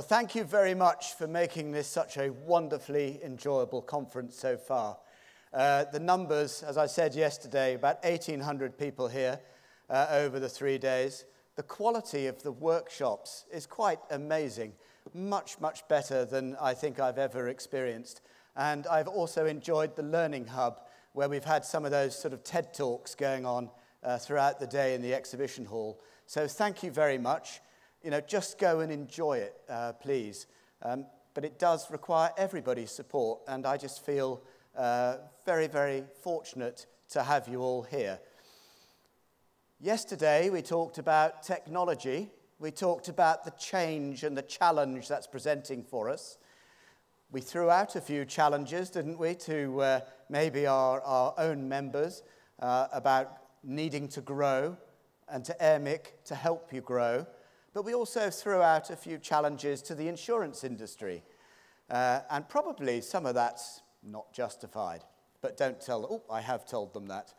thank you very much for making this such a wonderfully enjoyable conference so far. The numbers, as I said yesterday, about 1,800 people here over the 3 days. The quality of the workshops is quite amazing, much, much better than I think I've ever experienced. And I've also enjoyed the Learning Hub, where we've had some of those sort of TED Talks going on throughout the day in the exhibition hall. So thank you very much. You know, just go and enjoy it, please. But it does require everybody's support, and I just feel very, very fortunate to have you all here. Yesterday, we talked about technology. We talked about the change and the challenge that's presenting for us. We threw out a few challenges, didn't we, to maybe our own members about needing to grow, and to Airmic to help you grow. But we also threw out a few challenges to the insurance industry. And probably some of that's not justified. But don't tell, oh, I have told them that.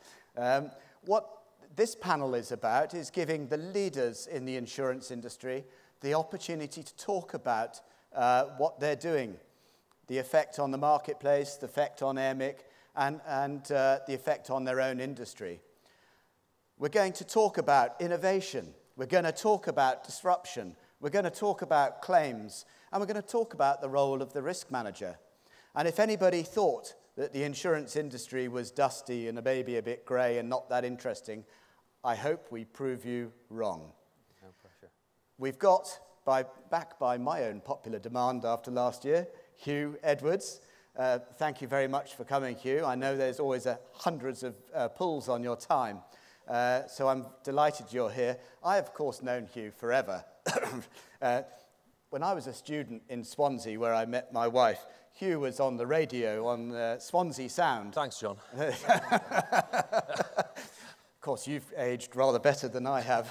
What this panel is about is giving the leaders in the insurance industry the opportunity to talk about what they're doing, the effect on the marketplace, the effect on Airmic, and the effect on their own industry. We're going to talk about innovation. We're going to talk about disruption. We're going to talk about claims. And we're going to talk about the role of the risk manager. And if anybody thought that the insurance industry was dusty and maybe a bit grey and not that interesting, I hope we prove you wrong. No pressure. We've got, back by my own popular demand after last year, Huw Edwards. Thank you very much for coming, Huw. I know there's always hundreds of pulls on your time. So I'm delighted you're here. I, of course, known Huw forever. When I was a student in Swansea, where I met my wife, Huw was on the radio on Swansea Sound. Thanks, John. Of course, you've aged rather better than I have.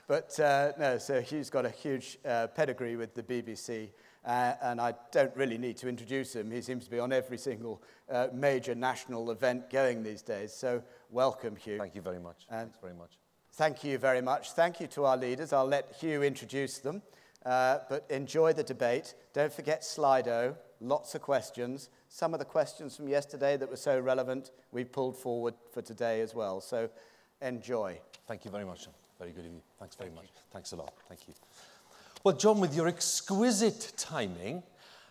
But no, so Huw's got a huge pedigree with the BBC. And I don't really need to introduce him. He seems to be on every single major national event going these days. So welcome, Huw. Thank you very much. Thanks very much. Thank you very much. Thank you to our leaders. I'll let Huw introduce them. But enjoy the debate. Don't forget Slido. Lots of questions. Some of the questions from yesterday that were so relevant, we pulled forward for today as well. So enjoy. Thank you very much, John. Very good of you. Thanks very much. Thanks a lot. Thank you. Well, John, with your exquisite timing,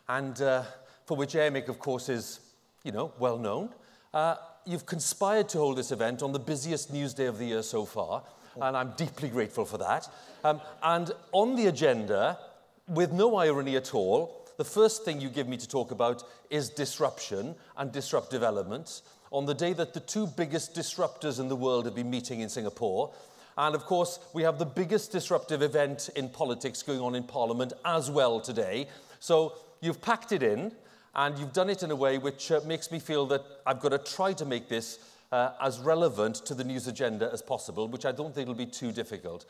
and for which Airmic, of course, is, you know, well known, you've conspired to hold this event on the busiest news day of the year so far, and I'm deeply grateful for that. And on the agenda, with no irony at all, the first thing you give me to talk about is disruption and disruptive elements on the day that the two biggest disruptors in the world have been meeting in Singapore. And of course, we have the biggest disruptive event in politics going on in Parliament as well today. So you've packed it in, and you've done it in a way which makes me feel that I've got to try to make this as relevant to the news agenda as possible, which I don't think will be too difficult.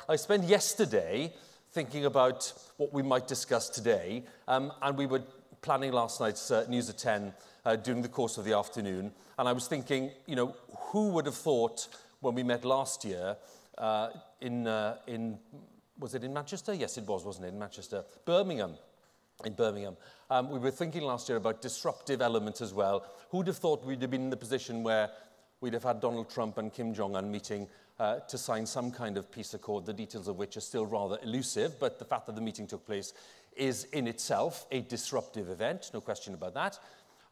I spent yesterday thinking about what we might discuss today, and we were planning last night's News at 10 during the course of the afternoon, and I was thinking, you know, who would have thought when we met last year was it in Manchester? Yes, it was, wasn't it, in Manchester? Birmingham. In Birmingham. We were thinking last year about disruptive elements as well. Who'd have thought we'd have been in the position where we'd have had Donald Trump and Kim Jong-un meeting to sign some kind of peace accord, the details of which are still rather elusive, but the fact that the meeting took place is in itself a disruptive event, no question about that.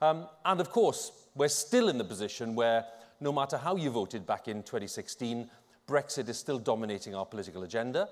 And of course, we're still in the position where no matter how you voted back in 2016, Brexit is still dominating our political agenda,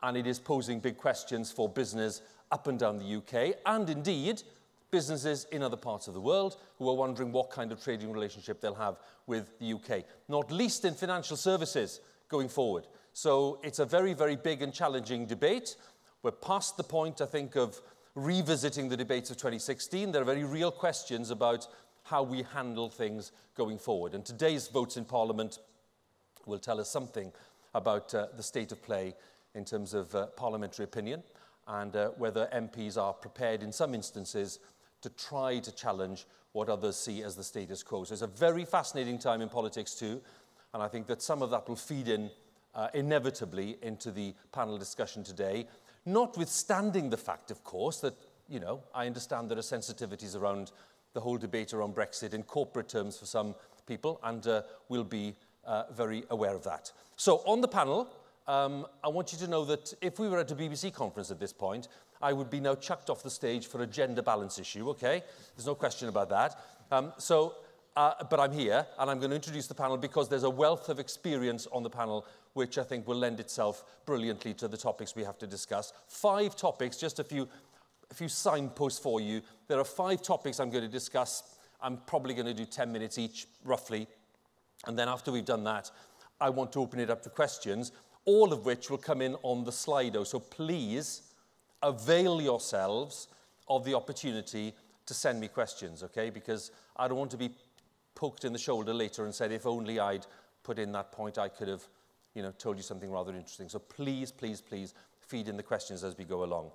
and it is posing big questions for business up and down the UK, and indeed businesses in other parts of the world who are wondering what kind of trading relationship they'll have with the UK, not least in financial services going forward. So it's a very, very big and challenging debate. We're past the point, I think, of revisiting the debates of 2016. There are very real questions about how we handle things going forward. And today's votes in Parliament will tell us something about the state of play in terms of parliamentary opinion and whether MPs are prepared in some instances to try to challenge what others see as the status quo. So it's a very fascinating time in politics too, and I think that some of that will feed in inevitably into the panel discussion today. notwithstanding the fact, of course, that, you know, I understand there are sensitivities around the whole debate around Brexit in corporate terms for some people, and we'll be very aware of that. So on the panel, I want you to know that if we were at a BBC conference at this point, I would be now chucked off the stage for a gender balance issue, okay? There's no question about that. But I'm here, and I'm going to introduce the panel because there's a wealth of experience on the panel which I think will lend itself brilliantly to the topics we have to discuss. 5 topics, just a few signposts for you. There are 5 topics I'm going to discuss. I'm probably going to do 10 minutes each, roughly. And then after we've done that, I want to open it up to questions, all of which will come in on the Slido. So please avail yourselves of the opportunity to send me questions, okay? Because I don't want to be poked in the shoulder later and said, if only I'd put in that point, I could have, you know, told you something rather interesting. So please, please, please feed in the questions as we go along.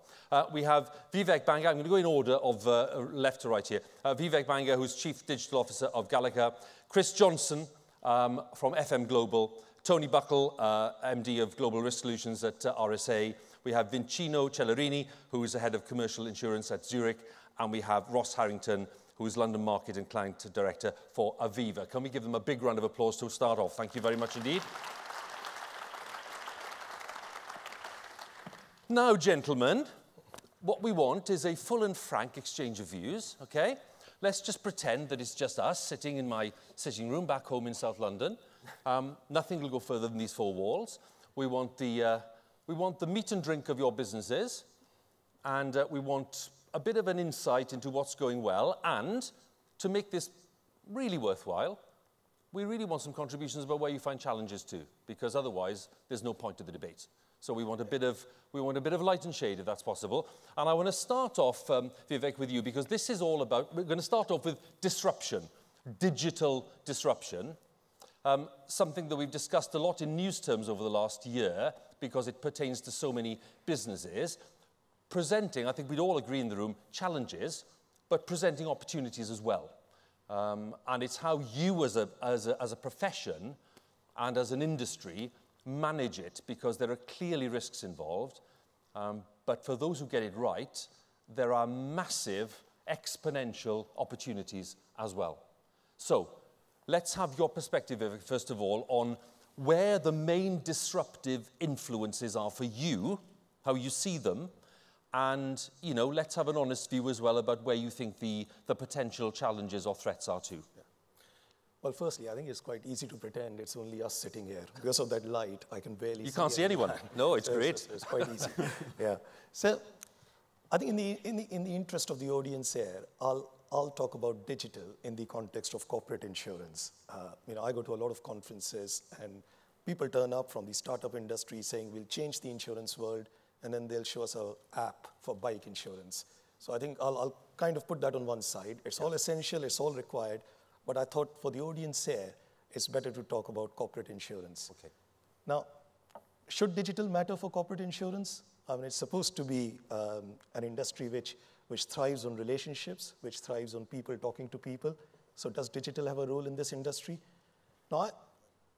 We have Vivek Banga. I'm going to go in order of left to right here. Vivek Banga, who's Chief Digital Officer of Gallagher. Chris Johnson from FM Global. Tony Buckle, MD of Global Risk Solutions at RSA. We have Vinicio Cellerini, who is the Head of Commercial Insurance at Zurich. And we have Ross Harrington, who is London Market and Client Director for Aviva. Can we give them a big round of applause to start off? Thank you very much indeed. Now, gentlemen, what we want is a full and frank exchange of views, okay? Let's just pretend that it's just us sitting in my sitting room back home in South London. Nothing will go further than these 4 walls. We want the meat and drink of your businesses, and we want a bit of an insight into what's going well, and to make this really worthwhile, we really want some contributions about where you find challenges too, because otherwise there's no point to the debate. So we want a bit of light and shade, if that's possible. And I want to start off, Vivek, with you, because this is all about, we're going to start off with disruption, digital disruption, something that we've discussed a lot in news terms over the last year, because it pertains to so many businesses, presenting, I think we'd all agree in the room, challenges, but presenting opportunities as well. And it's how you as a profession and as an industry manage it, because there are clearly risks involved. But for those who get it right, there are massive exponential opportunities as well. So let's have your perspective, Vivek, first of all, on where the main disruptive influences are for you, how you see them, and, you know, let's have an honest view as well about where you think the potential challenges or threats are too. Yeah. Well, firstly, I think it's quite easy to pretend it's only us sitting here. Because of that light, I can barely see. You can't see anyone. No, it's great. It's quite easy. Yeah. So I think in the interest of the audience here, I'll talk about digital in the context of corporate insurance. You know, I go to a lot of conferences, and people turn up from the startup industry saying, we'll change the insurance world, and then they'll show us an app for bike insurance. So I think I'll kind of put that on one side. It's all essential, it's all required, but I thought for the audience here, it's better to talk about corporate insurance. Okay. Now, should digital matter for corporate insurance? I mean, it's supposed to be an industry which thrives on relationships, which thrives on people talking to people. So does digital have a role in this industry? Now,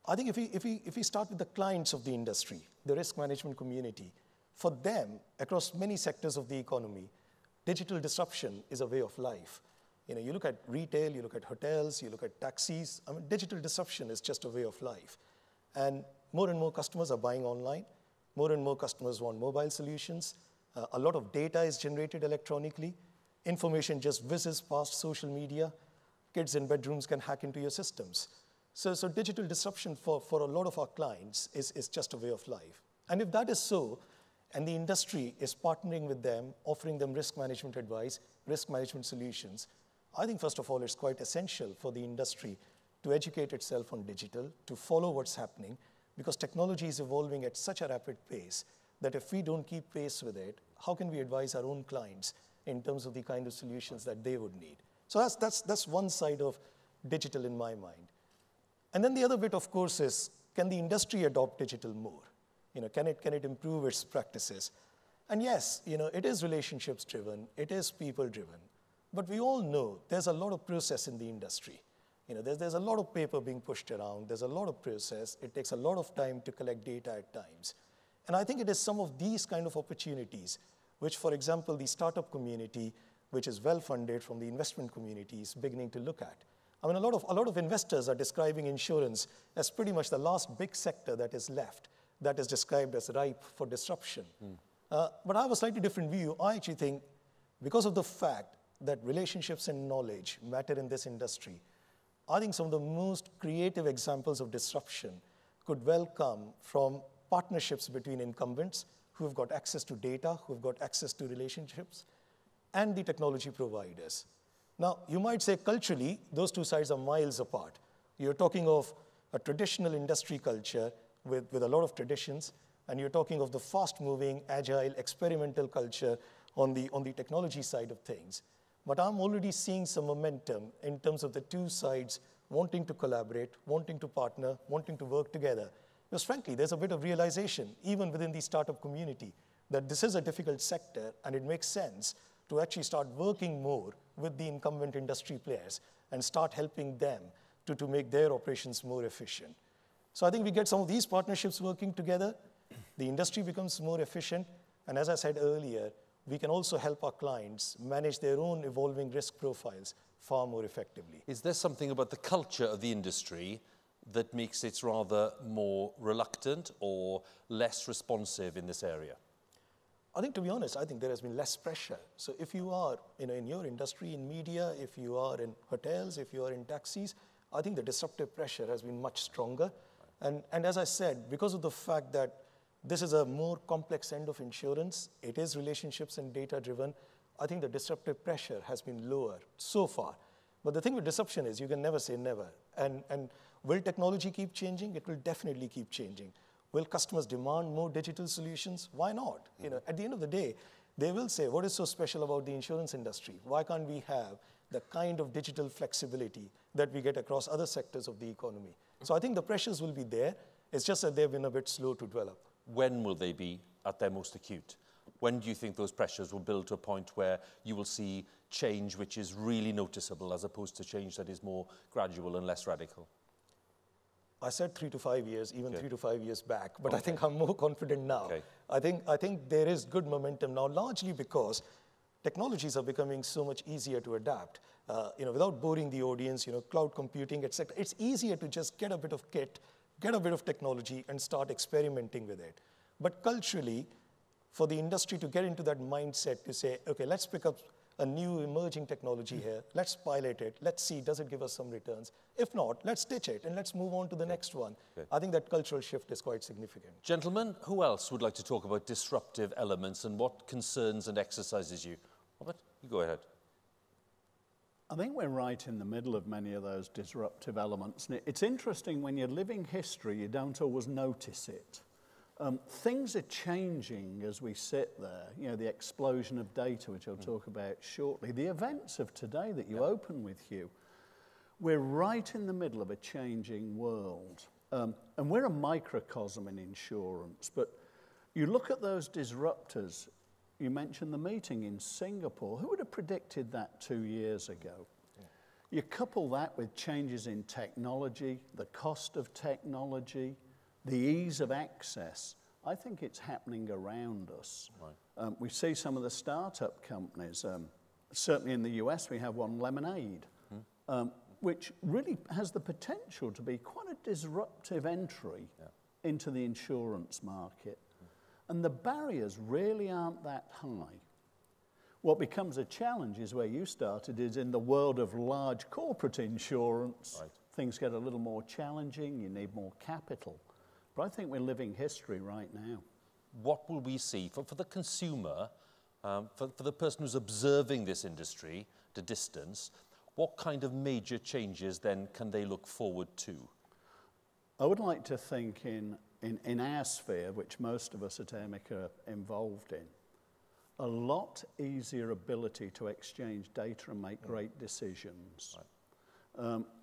I think if we start with the clients of the industry, the risk management community, for them, across many sectors of the economy, digital disruption is a way of life. You know, you look at retail, you look at hotels, you look at taxis. I mean, digital disruption is just a way of life. And more customers are buying online. More and more customers want mobile solutions. A lot of data is generated electronically. Information just whizzes past social media. Kids in bedrooms can hack into your systems. So digital disruption for a lot of our clients is just a way of life. And if that is so, and the industry is partnering with them, offering them risk management advice, risk management solutions, I think, first of all, it's quite essential for the industry to educate itself on digital, to follow what's happening, because technology is evolving at such a rapid pace that if we don't keep pace with it, how can we advise our own clients in terms of the kind of solutions that they would need? So that's one side of digital in my mind. And then the other bit, of course, is, can the industry adopt digital more? You know, can it improve its practices? And yes, you know, it is relationships driven, it is people driven, but we all know there's a lot of process in the industry. You know, there's a lot of paper being pushed around, there's a lot of process, it takes a lot of time to collect data at times. And I think it is some of these kind of opportunities, which, for example, the startup community, which is well-funded from the investment community, is beginning to look at. I mean, a lot of investors are describing insurance as pretty much the last big sector that is left, that is described as ripe for disruption. But I have a slightly different view. I actually think because of the fact that relationships and knowledge matter in this industry, I think some of the most creative examples of disruption could well come from partnerships between incumbents who have got access to data, who have got access to relationships, and the technology providers. Now, you might say culturally, those two sides are miles apart. You're talking of a traditional industry culture with a lot of traditions, and you're talking of the fast-moving, agile, experimental culture on the technology side of things. But I'm already seeing some momentum in terms of the two sides wanting to collaborate, wanting to partner, wanting to work together. Because frankly, there's a bit of realization, even within the startup community, that this is a difficult sector, and it makes sense to actually start working more with the incumbent industry players and start helping them to make their operations more efficient. So I think we get some of these partnerships working together, the industry becomes more efficient, and as I said earlier, we can also help our clients manage their own evolving risk profiles far more effectively. Is there something about the culture of the industry that makes it rather more reluctant or less responsive in this area? I think, to be honest, I think there has been less pressure. So if you are in your industry, in media, if you are in hotels, if you are in taxis, I think the disruptive pressure has been much stronger. And as I said, because of the fact that this is a more complex end of insurance, it is relationships and data-driven, I think the disruptive pressure has been lower so far. But the thing with disruption is you can never say never. And will technology keep changing? It will definitely keep changing. Will customers demand more digital solutions? Why not? At the end of the day, they will say, what is so special about the insurance industry? Why can't we have the kind of digital flexibility that we get across other sectors of the economy? So I think the pressures will be there. It's just that they've been a bit slow to develop. When will they be at their most acute? When do you think those pressures will build to a point where you will see change which is really noticeable as opposed to change that is more gradual and less radical? I said 3 to 5 years, even 3 to 5 years back, but I think I'm more confident now. I think there is good momentum now, largely because technologies are becoming so much easier to adapt. Without boring the audience, cloud computing, etc. It's easier to just get a bit of kit, get a bit of technology, and start experimenting with it. But culturally, for the industry to get into that mindset to say, okay, let's pick up a new emerging technology here, let's pilot it, let's see, does it give us some returns? If not, let's ditch it and let's move on to the next one. I think that cultural shift is quite significant. Gentlemen, who else would like to talk about disruptive elements and what concerns and exercises you? Robert, you go ahead. I think we're right in the middle of many of those disruptive elements. And it's interesting, when you're living history, you don't always notice it. Things are changing as we sit there. The explosion of data, which I'll talk about shortly. The events of today that you open with, Huw. We're right in the middle of a changing world. And we're a microcosm in insurance. But you look at those disruptors. You mentioned the meeting in Singapore. Who would have predicted that 2 years ago? You couple that with changes in technology, the cost of technology, the ease of access. I think it's happening around us. We see some of the startup companies. Certainly in the US, we have one, Lemonade, which really has the potential to be quite a disruptive entry into the insurance market. And the barriers really aren't that high. What becomes a challenge is where you started, is in the world of large corporate insurance. Things get a little more challenging, you need more capital. But I think we're living history right now. What will we see for the consumer, for the person who's observing this industry at a distance? What kind of major changes then can they look forward to? I would like to think in our sphere, which most of us at Airmic are involved in, a lot easier ability to exchange data and make great decisions.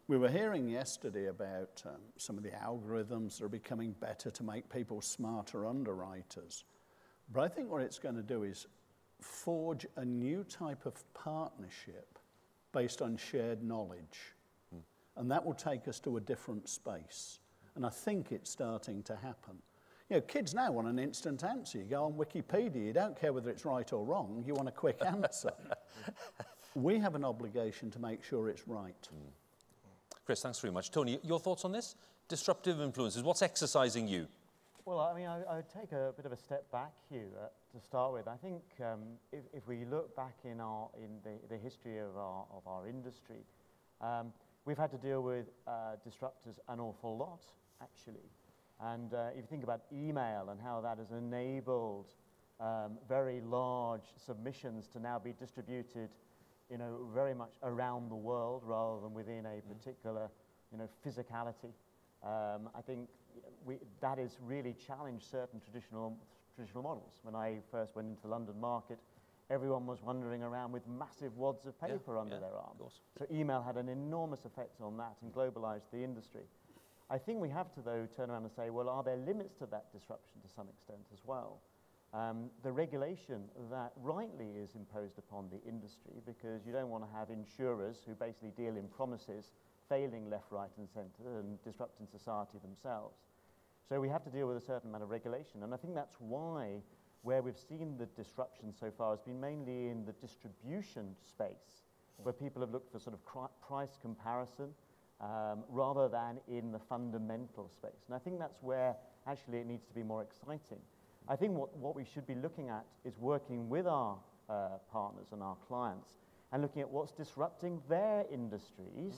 We were hearing yesterday about some of the algorithms that are becoming better to make people smarter underwriters. But I think what it's going to do is forge a new type of partnership based on shared knowledge. And that will take us to a different space. And I think it's starting to happen. You know, kids now want an instant answer. You go on Wikipedia, you don't care whether it's right or wrong, you want a quick answer. We have an obligation to make sure it's right. Chris, thanks very much. Tony, your thoughts on this? Disruptive influences, what's exercising you? Well, I mean, I would take a bit of a step back, Huw, to start with. I think if we look back in the history of our industry, we've had to deal with disruptors an awful lot, actually. And if you think about email and how that has enabled very large submissions to now be distributed, you know, very much around the world rather than within a particular, you know, physicality. I think that has really challenged certain traditional models. When I first went into the London market, everyone was wandering around with massive wads of paper under their arm. So email had an enormous effect on that and globalized the industry. I think we have to, though, turn around and say, well, are there limits to that disruption to some extent as well? The regulation that rightly is imposed upon the industry, because you don't want to have insurers who basically deal in promises, failing left, right, and centre and disrupting society themselves. So we have to deal with a certain amount of regulation. And I think that's why where we've seen the disruption so far has been mainly in the distribution space, where people have looked for sort of price comparison rather than in the fundamental space. And I think that's where actually it needs to be more exciting. I think what we should be looking at is working with our partners and our clients and looking at what's disrupting their industries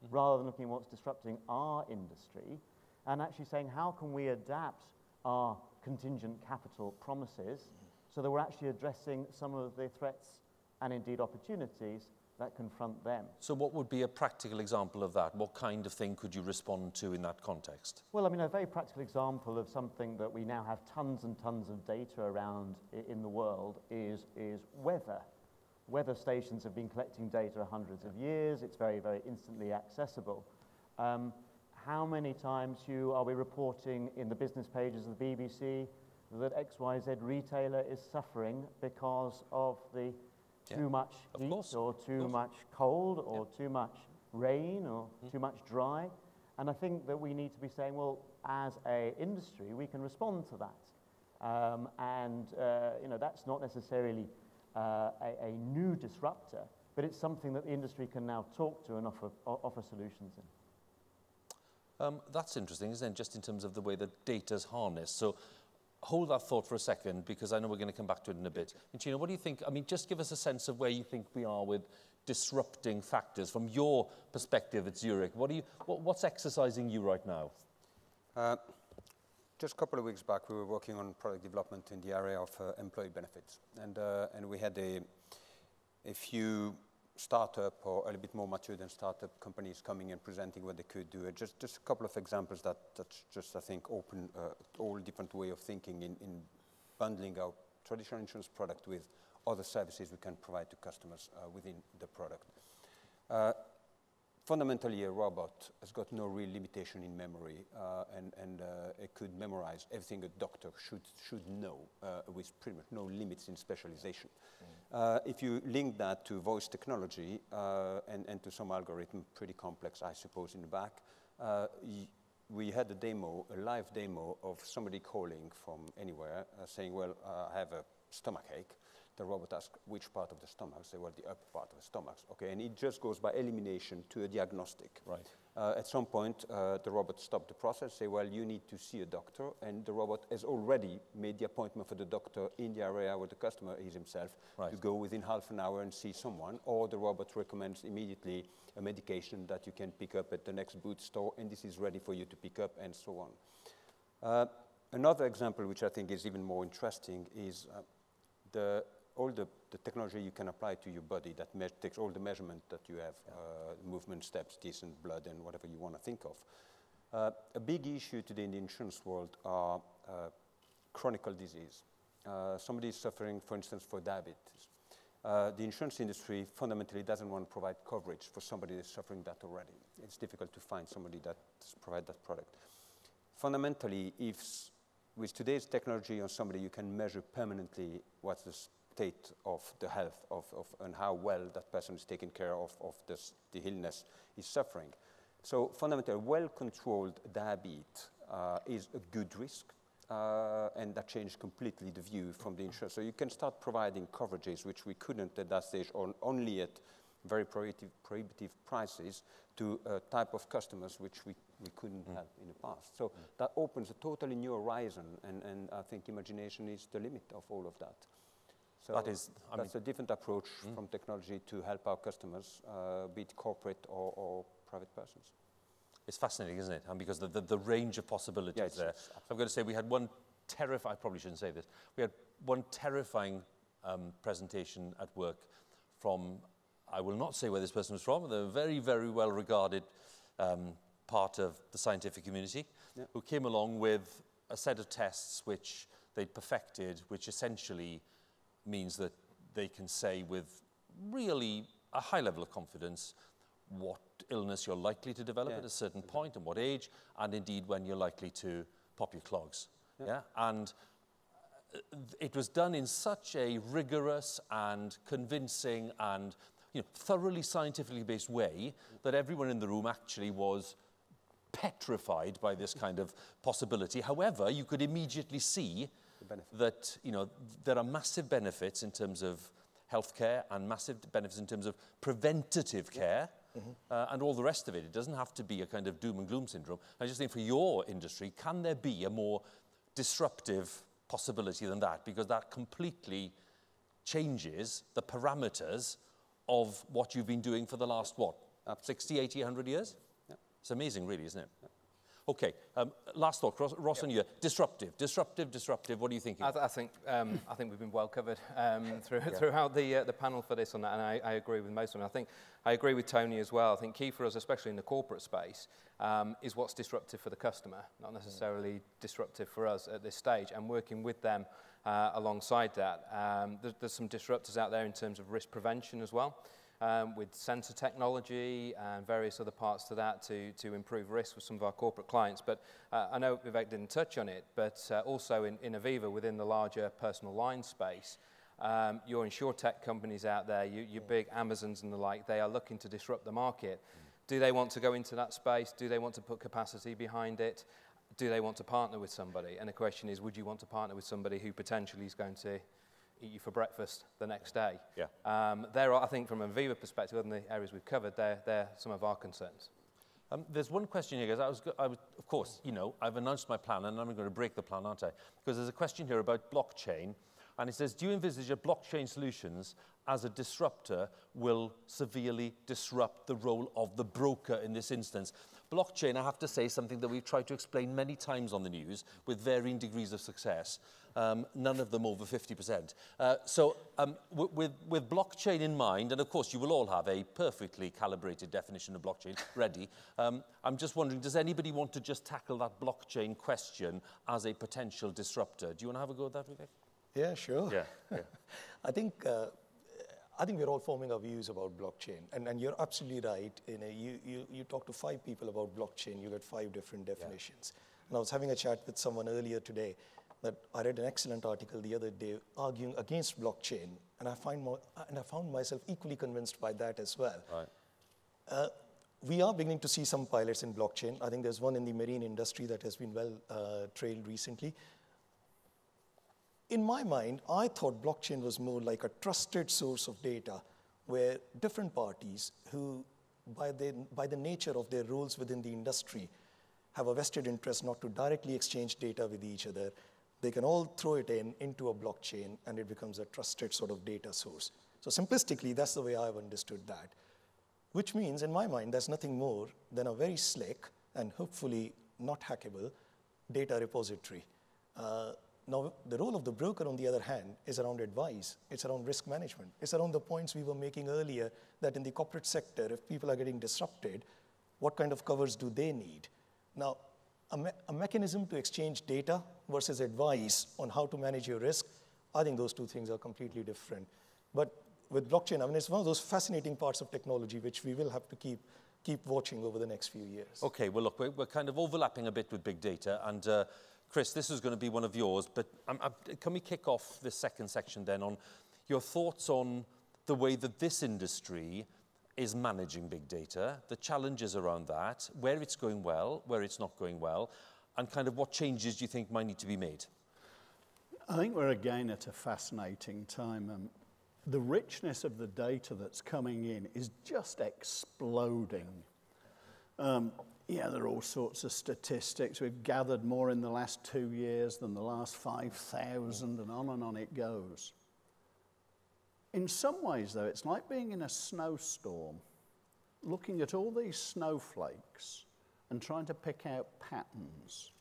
rather than looking at what's disrupting our industry, and actually saying how can we adapt our contingent capital promises so that we're actually addressing some of the threats and indeed opportunities that confront them. So what would be a practical example of that? What kind of thing could you respond to in that context? Well, I mean, a very practical example of something that we now have tons and tons of data around in the world is weather. Weather stations have been collecting data hundreds of years. It's very, very instantly accessible. How many times are we reporting in the business pages of the BBC that XYZ retailer is suffering because of the too much heat or too much cold or too much rain or too much dry? And I think that we need to be saying, well, as an industry, we can respond to that. You know, that's not necessarily a new disruptor, but it's something that the industry can now talk to and offer solutions in. That's interesting, isn't it, just in terms of the way that data's harnessed. So hold that thought for a second, because I know we're going to come back to it in a bit. And Gina, what do you think? I mean, just give us a sense of where you think we are with disrupting factors from your perspective at Zurich. What's exercising you right now? Just a couple of weeks back, we were working on product development in the area of employee benefits. And we had a few startup or a little bit more mature than startup companies coming and presenting what they could do. Just a couple of examples that just, I think, open all different way of thinking in bundling our traditional insurance product with other services we can provide to customers within the product. Fundamentally, a robot has got no real limitation in memory, and it could memorize everything a doctor should know with pretty much no limits in specialization. If you link that to voice technology and to some algorithm, pretty complex, I suppose, in the back, we had a live demo of somebody calling from anywhere saying, well, I have a stomachache. The robot asks which part of the stomach. Say, well, the upper part of the stomach. Okay, and it just goes by elimination to a diagnostic. Right. At some point, the robot stopped the process. Say, well, you need to see a doctor, and the robot has already made the appointment for the doctor in the area where the customer is himself to go within half an hour and see someone. Or the robot recommends immediately a medication that you can pick up at the next boot store, and this is ready for you to pick up, and so on. Another example, which I think is even more interesting, is all the technology you can apply to your body that takes all the measurement that you have, movement, steps, decent blood, and whatever you want to think of. A big issue today in the insurance world are chronic disease. Somebody is suffering, for instance, for diabetes. The insurance industry fundamentally doesn't want to provide coverage for somebody that's suffering that already. It's difficult to find somebody that provides that product. Fundamentally, with today's technology on somebody, you can measure permanently what's the state of the health and how well that person is taking care of the illness is suffering. So fundamentally, well-controlled diabetes is a good risk. and that changed completely the view from the insurance. So you can start providing coverages which we couldn't at that stage, or only at very prohibitive prices, to a type of customers which we couldn't have in the past. So that opens a totally new horizon, and I think imagination is the limit of all of that. So that's a different approach from technology to help our customers, be it corporate or private persons. It's fascinating, isn't it? And because the range of possibilities there. I've got to say, we had one terrifying, I probably shouldn't say this, we had one terrifying presentation at work from, I will not say where this person was from, they're a very, very well regarded part of the scientific community, who came along with a set of tests which they'd perfected, which essentially means that they can say with really a high level of confidence what illness you're likely to develop at a certain point and what age, and indeed when you're likely to pop your clogs. And it was done in such a rigorous and convincing and thoroughly scientifically based way that everyone in the room actually was petrified by this kind of possibility. However, you could immediately see that there are massive benefits in terms of healthcare and massive benefits in terms of preventative care and all the rest of it. It doesn't have to be a kind of doom and gloom syndrome. I just think for your industry, can there be a more disruptive possibility than that? Because that completely changes the parameters of what you've been doing for the last, 60, 80, 100 years? It's amazing, really, isn't it? Okay, last thought, Ross and you. Disruptive. What are you thinking? I think we've been well covered throughout the panel for this on that, and I agree with most of them. I think I agree with Tony as well. I think key for us, especially in the corporate space, is what's disruptive for the customer, not necessarily disruptive for us at this stage, and working with them alongside that. There's some disruptors out there in terms of risk prevention as well. With sensor technology and various other parts to that to improve risk with some of our corporate clients. But I know Vivek didn't touch on it, but also in Aviva, within the larger personal line space, your insurtech companies out there, your big Amazons and the like, they are looking to disrupt the market. Do they want to go into that space? Do they want to put capacity behind it? Do they want to partner with somebody? And the question is, would you want to partner with somebody who potentially is going to eat you for breakfast the next day? There are, I think, from an Aviva perspective, in the areas we've covered, they're some of our concerns. There's one question here, guys. Of course, I've announced my plan, and I'm going to break the plan, aren't I? Because there's a question here about blockchain, and it says, do you envisage that blockchain solutions as a disruptor will severely disrupt the role of the broker in this instance? Blockchain, I have to say, something that we've tried to explain many times on the news with varying degrees of success. None of them over 50%. With blockchain in mind, and of course you will all have a perfectly calibrated definition of blockchain ready, I'm just wondering, does anybody want to just tackle that blockchain question as a potential disruptor? Do you want to have a go at that, Vivek? Yeah, sure. Yeah. I think we're all forming our views about blockchain, and you're absolutely right. You talk to 5 people about blockchain, you get 5 different definitions. And I was having a chat with someone earlier today that I read an excellent article the other day arguing against blockchain, and I found myself equally convinced by that as well. Right. We are beginning to see some pilots in blockchain. I think there's one in the marine industry that has been well trailed recently. In my mind, I thought blockchain was more like a trusted source of data where different parties who, by the nature of their roles within the industry, have a vested interest not to directly exchange data with each other. They can all throw it into a blockchain, and it becomes a trusted sort of data source. So simplistically, that's the way I've understood that, which means, in my mind, there's nothing more than a very slick and hopefully not hackable data repository. Now, the role of the broker, on the other hand, is around advice. It's around risk management. It's around the points we were making earlier, that in the corporate sector, if people are getting disrupted, what kind of covers do they need? Now, a mechanism to exchange data versus advice on how to manage your risk, I think those two things are completely different. But with blockchain, I mean, it's one of those fascinating parts of technology which we will have to keep watching over the next few years. Okay, well, look, we're kind of overlapping a bit with big data, and Chris, this is going to be one of yours, but can we kick off this second section then on your thoughts on the way that this industry is managing big data, the challenges around that, where it's going well, where it's not going well, and kind of what changes do you think might need to be made? I think we're again at a fascinating time. The richness of the data that's coming in is just exploding. Yeah, there are all sorts of statistics. We've gathered more in the last 2 years than the last 5,000, and on it goes. In some ways, though, it's like being in a snowstorm, looking at all these snowflakes and trying to pick out patterns.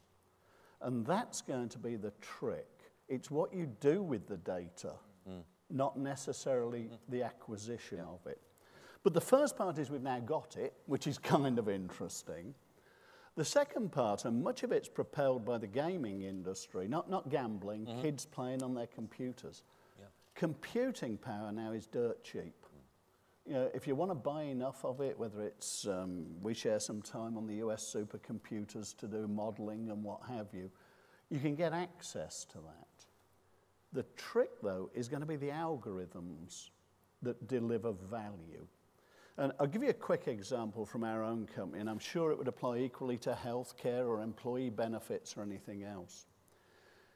And that's going to be the trick. It's what you do with the data, not necessarily the acquisition of it. But the first part is we've now got it, which is kind of interesting. The second part, and much of it's propelled by the gaming industry, not gambling, kids playing on their computers. Yeah. Computing power now is dirt cheap. You know, if you want to buy enough of it, whether it's, we share some time on the US supercomputers to do modeling and what have you, you can get access to that. The trick, though, is going to be the algorithms that deliver value. And I'll give you a quick example from our own company, and I'm sure it would apply equally to healthcare or employee benefits or anything else.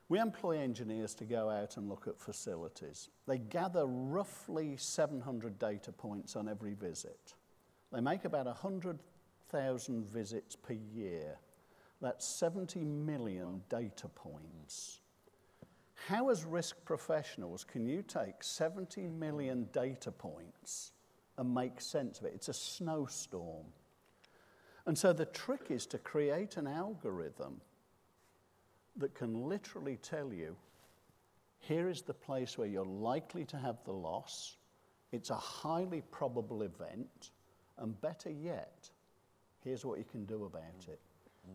We employ engineers to go out and look at facilities. They gather roughly 700 data points on every visit. They make about 100,000 visits per year. That's 70 million data points. How, as risk professionals, can you take 70 million data points and make sense of it? It's a snowstorm. And so the trick is to create an algorithm that can literally tell you, here is the place where you're likely to have the loss. It's a highly probable event. And better yet, here's what you can do about it.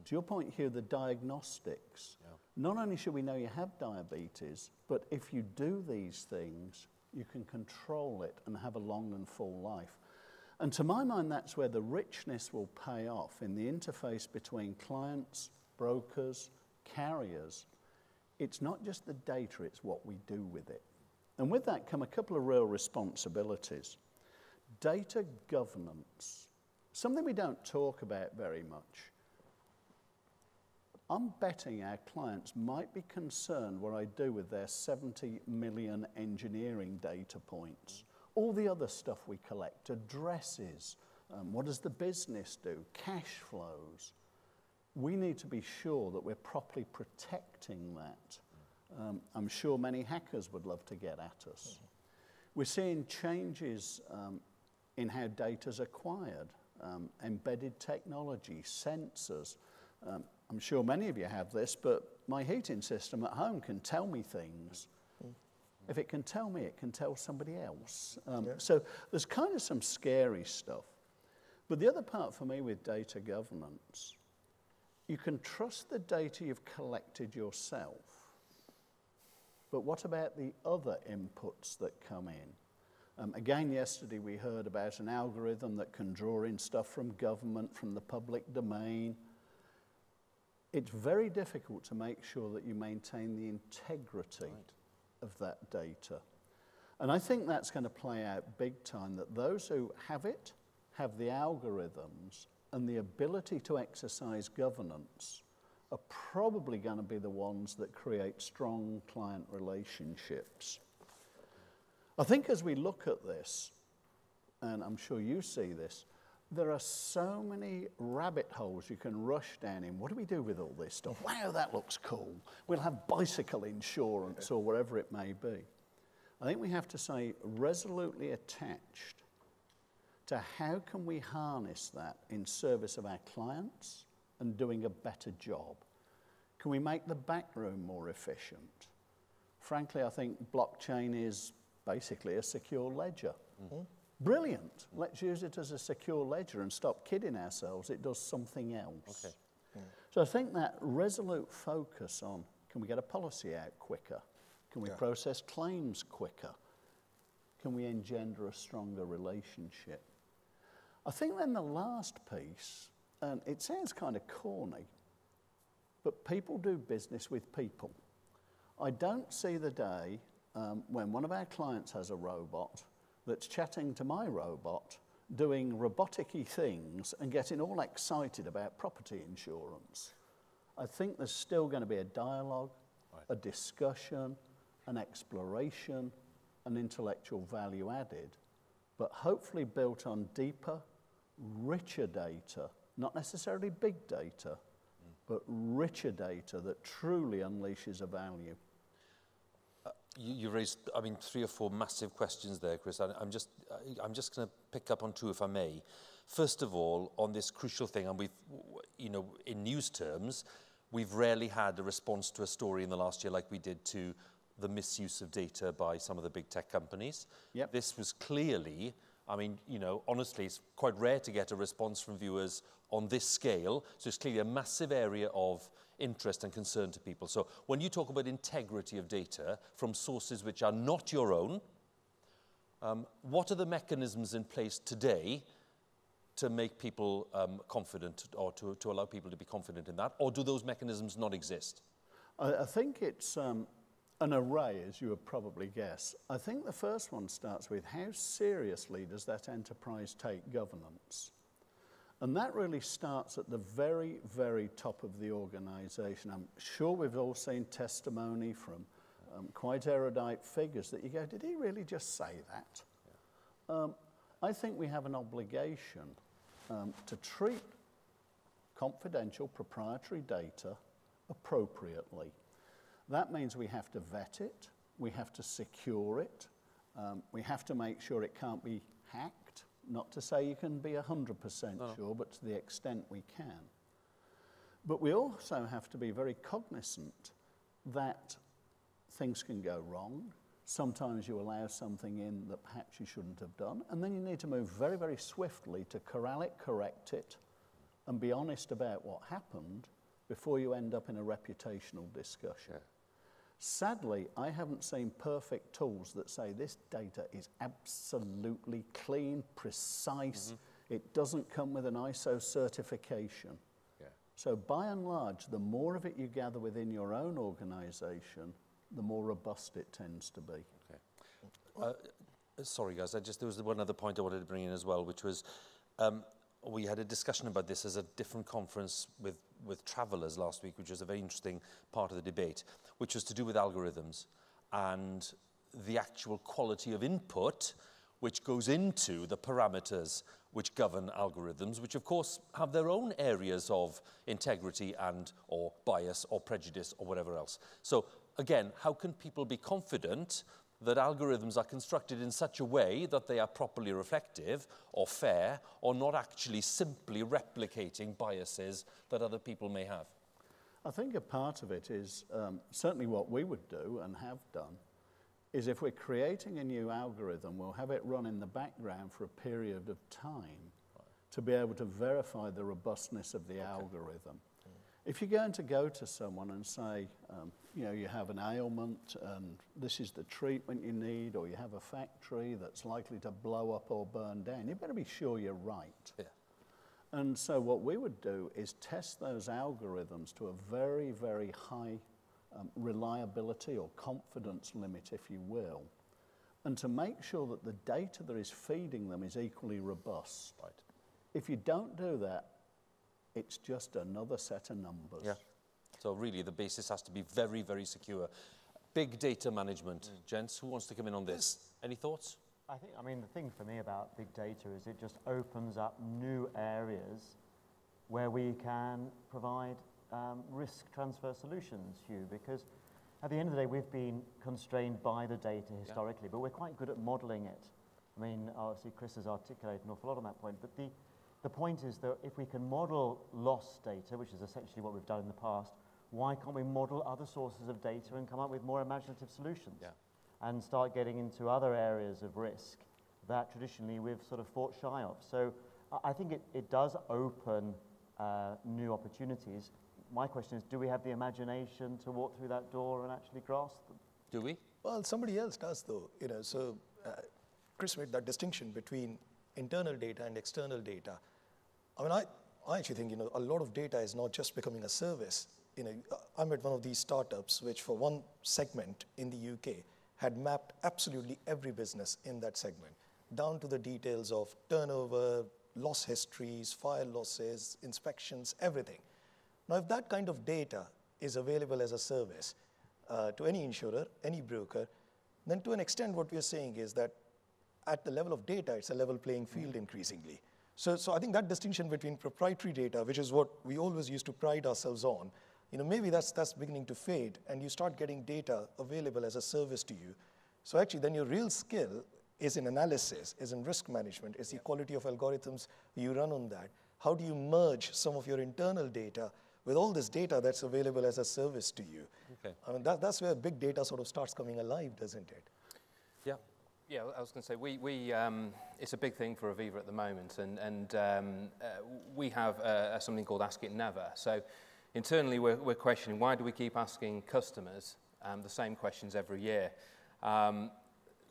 To your point here, the diagnostics. Yeah. Not only should we know you have diabetes, but if you do these things, you can control it and have a long and full life. And to my mind, that's where the richness will pay off in the interface between clients, brokers, carriers. It's not just the data, it's what we do with it. And with that come a couple of real responsibilities. Data governance, something we don't talk about very much. I'm betting our clients might be concerned what I do with their 70 million engineering data points. All the other stuff we collect, addresses, what does the business do, cash flows. We need to be sure that we're properly protecting that. I'm sure many hackers would love to get at us. We're seeing changes in how data's acquired, embedded technology, sensors. I'm sure many of you have this, but my heating system at home can tell me things. If it can tell me, it can tell somebody else. So there's kind of some scary stuff. But the other part for me with data governance, you can trust the data you've collected yourself. But what about the other inputs that come in? Again, yesterday we heard about an algorithm that can draw in stuff from government, from the public domain. It's very difficult to make sure that you maintain the integrity of that data. And I think that's going to play out big time, that those who have it, have the algorithms and the ability to exercise governance are probably going to be the ones that create strong client relationships. I think as we look at this, and I'm sure you see this, there are so many rabbit holes you can rush down in. What do we do with all this stuff? Wow, that looks cool. We'll have bicycle insurance or whatever it may be. I think we have to say resolutely attached to how can we harness that in service of our clients and doing a better job. Can we make the back room more efficient? Frankly, I think blockchain is basically a secure ledger. Brilliant. Let's use it as a secure ledger and stop kidding ourselves. It does something else. Okay. So I think that resolute focus on, can we get a policy out quicker? Can we process claims quicker? Can we engender a stronger relationship? I think then the last piece, and it sounds kind of corny, but people do business with people. I don't see the day when one of our clients has a robot that's chatting to my robot, doing robotic-y things and getting all excited about property insurance. I think there's still going to be a dialogue, a discussion, an exploration, an intellectual value added, but hopefully built on deeper, richer data, not necessarily big data, but richer data that truly unleashes a value. You raised, I mean, 3 or 4 massive questions there, Chris. I'm just going to pick up on 2, if I may. First of all, on this crucial thing, and we've, you know, in news terms, we've rarely had a response to a story in the last year like we did to the misuse of data by some of the big tech companies. Yep. This was clearly, I mean, you know, honestly, it's quite rare to get a response from viewers on this scale. So it's clearly a massive area of interest and concern to people. So when you talk about integrity of data from sources which are not your own, what are the mechanisms in place today to make people confident, or to allow people to be confident in that? Or do those mechanisms not exist? I think it's an array, as you would probably guess. I think the first one starts with how seriously does that enterprise take governance? And that really starts at the very, very top of the organization. I'm sure we've all seen testimony from quite erudite figures that you go, did he really just say that? Yeah. I think we have an obligation to treat confidential proprietary data appropriately. That means we have to vet it, we have to secure it, we have to make sure it can't be hacked. Not to say you can be 100% sure, but to the extent we can. But we also have to be very cognizant that things can go wrong. Sometimes you allow something in that perhaps you shouldn't have done, and then you need to move very, very swiftly to corral it, correct it, and be honest about what happened before you end up in a reputational discussion. Yeah. Sadly, I haven't seen perfect tools that say this data is absolutely clean, precise. It doesn't come with an ISO certification. Yeah. So by and large, the more of it you gather within your own organization, the more robust it tends to be. Okay. Sorry, guys, there was one other point I wanted to bring in as well, which was we had a discussion about this as a different conference with travelers last week, which was a very interesting part of the debate, which was to do with algorithms and the actual quality of input which goes into the parameters which govern algorithms, which of course have their own areas of integrity and or bias or prejudice or whatever else. So again, how can people be confident that algorithms are constructed in such a way that they are properly reflective or fair or not actually simply replicating biases that other people may have? I think a part of it is certainly what we would do and have done is if we're creating a new algorithm, we'll have it run in the background for a period of time to be able to verify the robustness of the algorithm. If you're going to go to someone and say, you know, you have an ailment and this is the treatment you need, or you have a factory that's likely to blow up or burn down, you better be sure you're right. Yeah. And so what we would do is test those algorithms to a very, very high reliability or confidence limit, if you will, and to make sure that the data that is feeding them is equally robust. Right. If you don't do that, it's just another set of numbers. Yeah. So really the basis has to be very, very secure. Big data management. Gents, who wants to come in on this? Any thoughts? I mean, the thing for me about big data is it just opens up new areas where we can provide risk transfer solutions, Huw, because at the end of the day, we've been constrained by the data historically, but we're quite good at modeling it. I mean, obviously Chris has articulated an awful lot on that point, but the point is that if we can model loss data, which is essentially what we've done in the past, why can't we model other sources of data and come up with more imaginative solutions? Yeah. And start getting into other areas of risk that traditionally we've sort of fought shy of. So I think it does open new opportunities. My question is, do we have the imagination to walk through that door and actually grasp them? Do we? Well, somebody else does, though. You know, so Chris made that distinction between internal data and external data. I mean, I actually think, you know, a lot of data is not just becoming a service. You know, I'm at one of these startups which for one segment in the UK had mapped absolutely every business in that segment, down to the details of turnover, loss histories, fire losses, inspections, everything. Now, if that kind of data is available as a service to any insurer, any broker, then to an extent what we are saying is that at the level of data, it's a level playing field increasingly. So I think that distinction between proprietary data, which is what we always used to pride ourselves on, maybe that's beginning to fade, and you start getting data available as a service to you. So actually, then your real skill is in analysis, is in risk management, is the quality of algorithms you run on that. How do you merge some of your internal data with all this data that's available as a service to you? Okay. I mean, that's where big data sort of starts coming alive, doesn't it? Yeah. Yeah, I was going to say, it's a big thing for Aviva at the moment, and we have something called Ask It Never. So internally, we're questioning, why do we keep asking customers the same questions every year?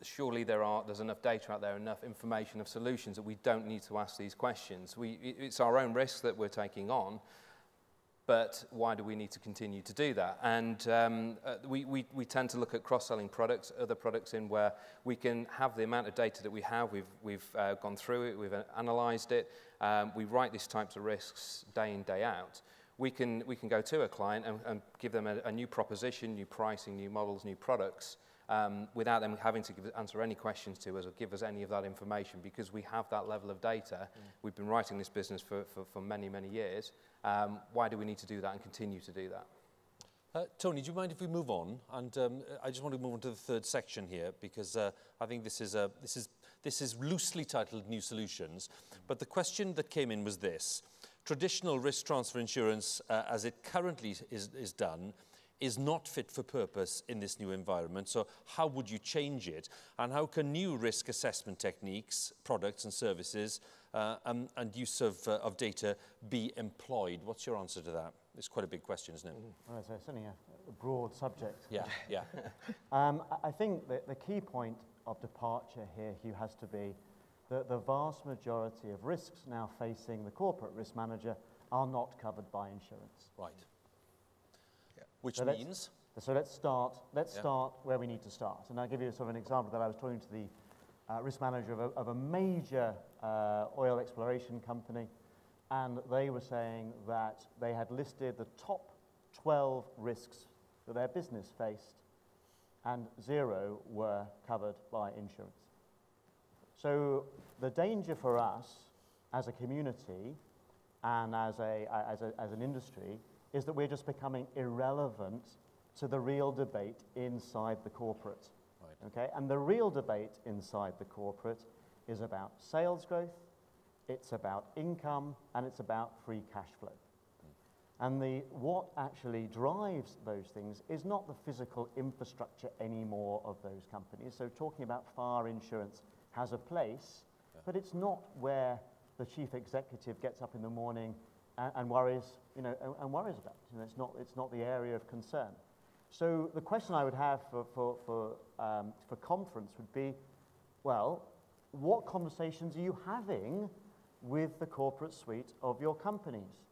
Surely there's enough data out there, enough information of solutions that we don't need to ask these questions. It's our own risk that we're taking on, but why do we need to continue to do that? And we tend to look at cross-selling products, other products in where we can have the amount of data that we have. We've gone through it, we've analysed it. We write these types of risks day in, day out. We can go to a client and give them a new proposition, new pricing, new models, new products, without them having to answer any questions to us or give us any of that information, because we have that level of data. We've been writing this business for many, many years. Why do we need to do that and continue to do that? Tony, do you mind if we move on? And I just want to move on to the third section here, because I think this is loosely titled New Solutions. But the question that came in was this: traditional risk transfer insurance, as it currently is done, is not fit for purpose in this new environment. So how would you change it? And how can new risk assessment techniques, products and services and use of data be employed? What's your answer to that? It's quite a big question, isn't it? Well, it's certainly a broad subject. Yeah, yeah. I think that the key point of departure here, Huw, has to be that the vast majority of risks now facing the corporate risk manager are not covered by insurance. Right. Which means? Let's start where we need to start. And I'll give you sort of an example that I was talking to the risk manager of a major oil exploration company, and they were saying that they had listed the top 12 risks that their business faced, and 0 were covered by insurance. So the danger for us as a community and as an industry is that we're just becoming irrelevant to the real debate inside the corporate. Right. Okay? And the real debate inside the corporate is about sales growth, it's about income, and it's about free cash flow. And what actually drives those things is not the physical infrastructure anymore of those companies. So talking about fire insurance has a place, but it's not where the chief executive gets up in the morning and worries, and worries about it. It's not the area of concern. So the question I would have for conference would be, well, what conversations are you having with the corporate suite of your companies?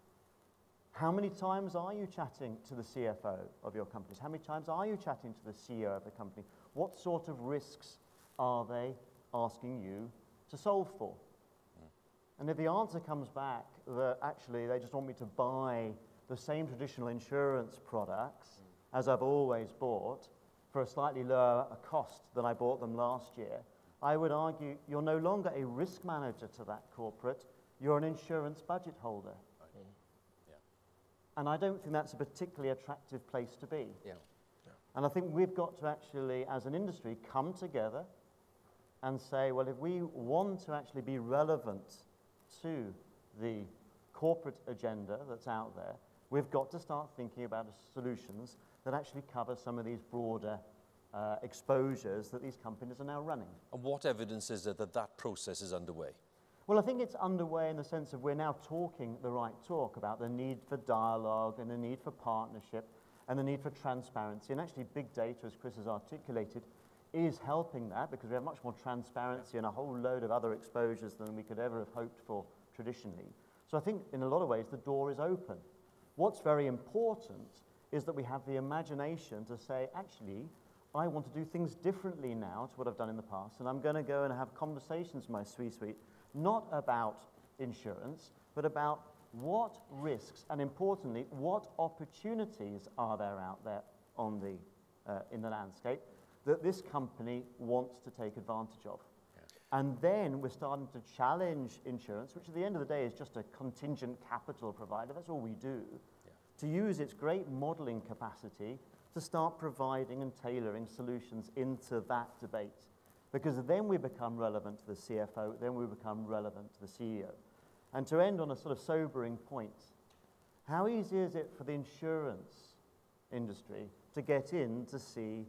How many times are you chatting to the CFO of your companies? How many times are you chatting to the CEO of the company? What sort of risks are they asking you to solve for? And if the answer comes back that actually they just want me to buy the same traditional insurance products as I've always bought for a slightly lower cost than I bought them last year, I would argue you're no longer a risk manager to that corporate, you're an insurance budget holder. Okay. Yeah. And I don't think that's a particularly attractive place to be. Yeah. And I think we've got to actually, as an industry, come together and say, well, if we want to actually be relevant to the corporate agenda that's out there, we've got to start thinking about solutions that actually cover some of these broader exposures that these companies are now running. And what evidence is there that that process is underway? Well, I think it's underway in the sense of we're now talking the right talk about the need for dialogue and the need for partnership and the need for transparency. And actually big data, as Chris has articulated, is helping that, because we have much more transparency and a whole load of other exposures than we could ever have hoped for traditionally. So I think in a lot of ways the door is open. What's very important is that we have the imagination to say, actually, I want to do things differently now to what I've done in the past, and I'm going to go and have conversations with my C-suite, not about insurance, but about what risks and, importantly, what opportunities are there out there on the, in the landscape that this company wants to take advantage of. And then we're starting to challenge insurance, which at the end of the day is just a contingent capital provider, that's all we do, to use its great modeling capacity to start providing and tailoring solutions into that debate. Because then we become relevant to the CFO, then we become relevant to the CEO. And to end on a sort of sobering point, how easy is it for the insurance industry to get in to see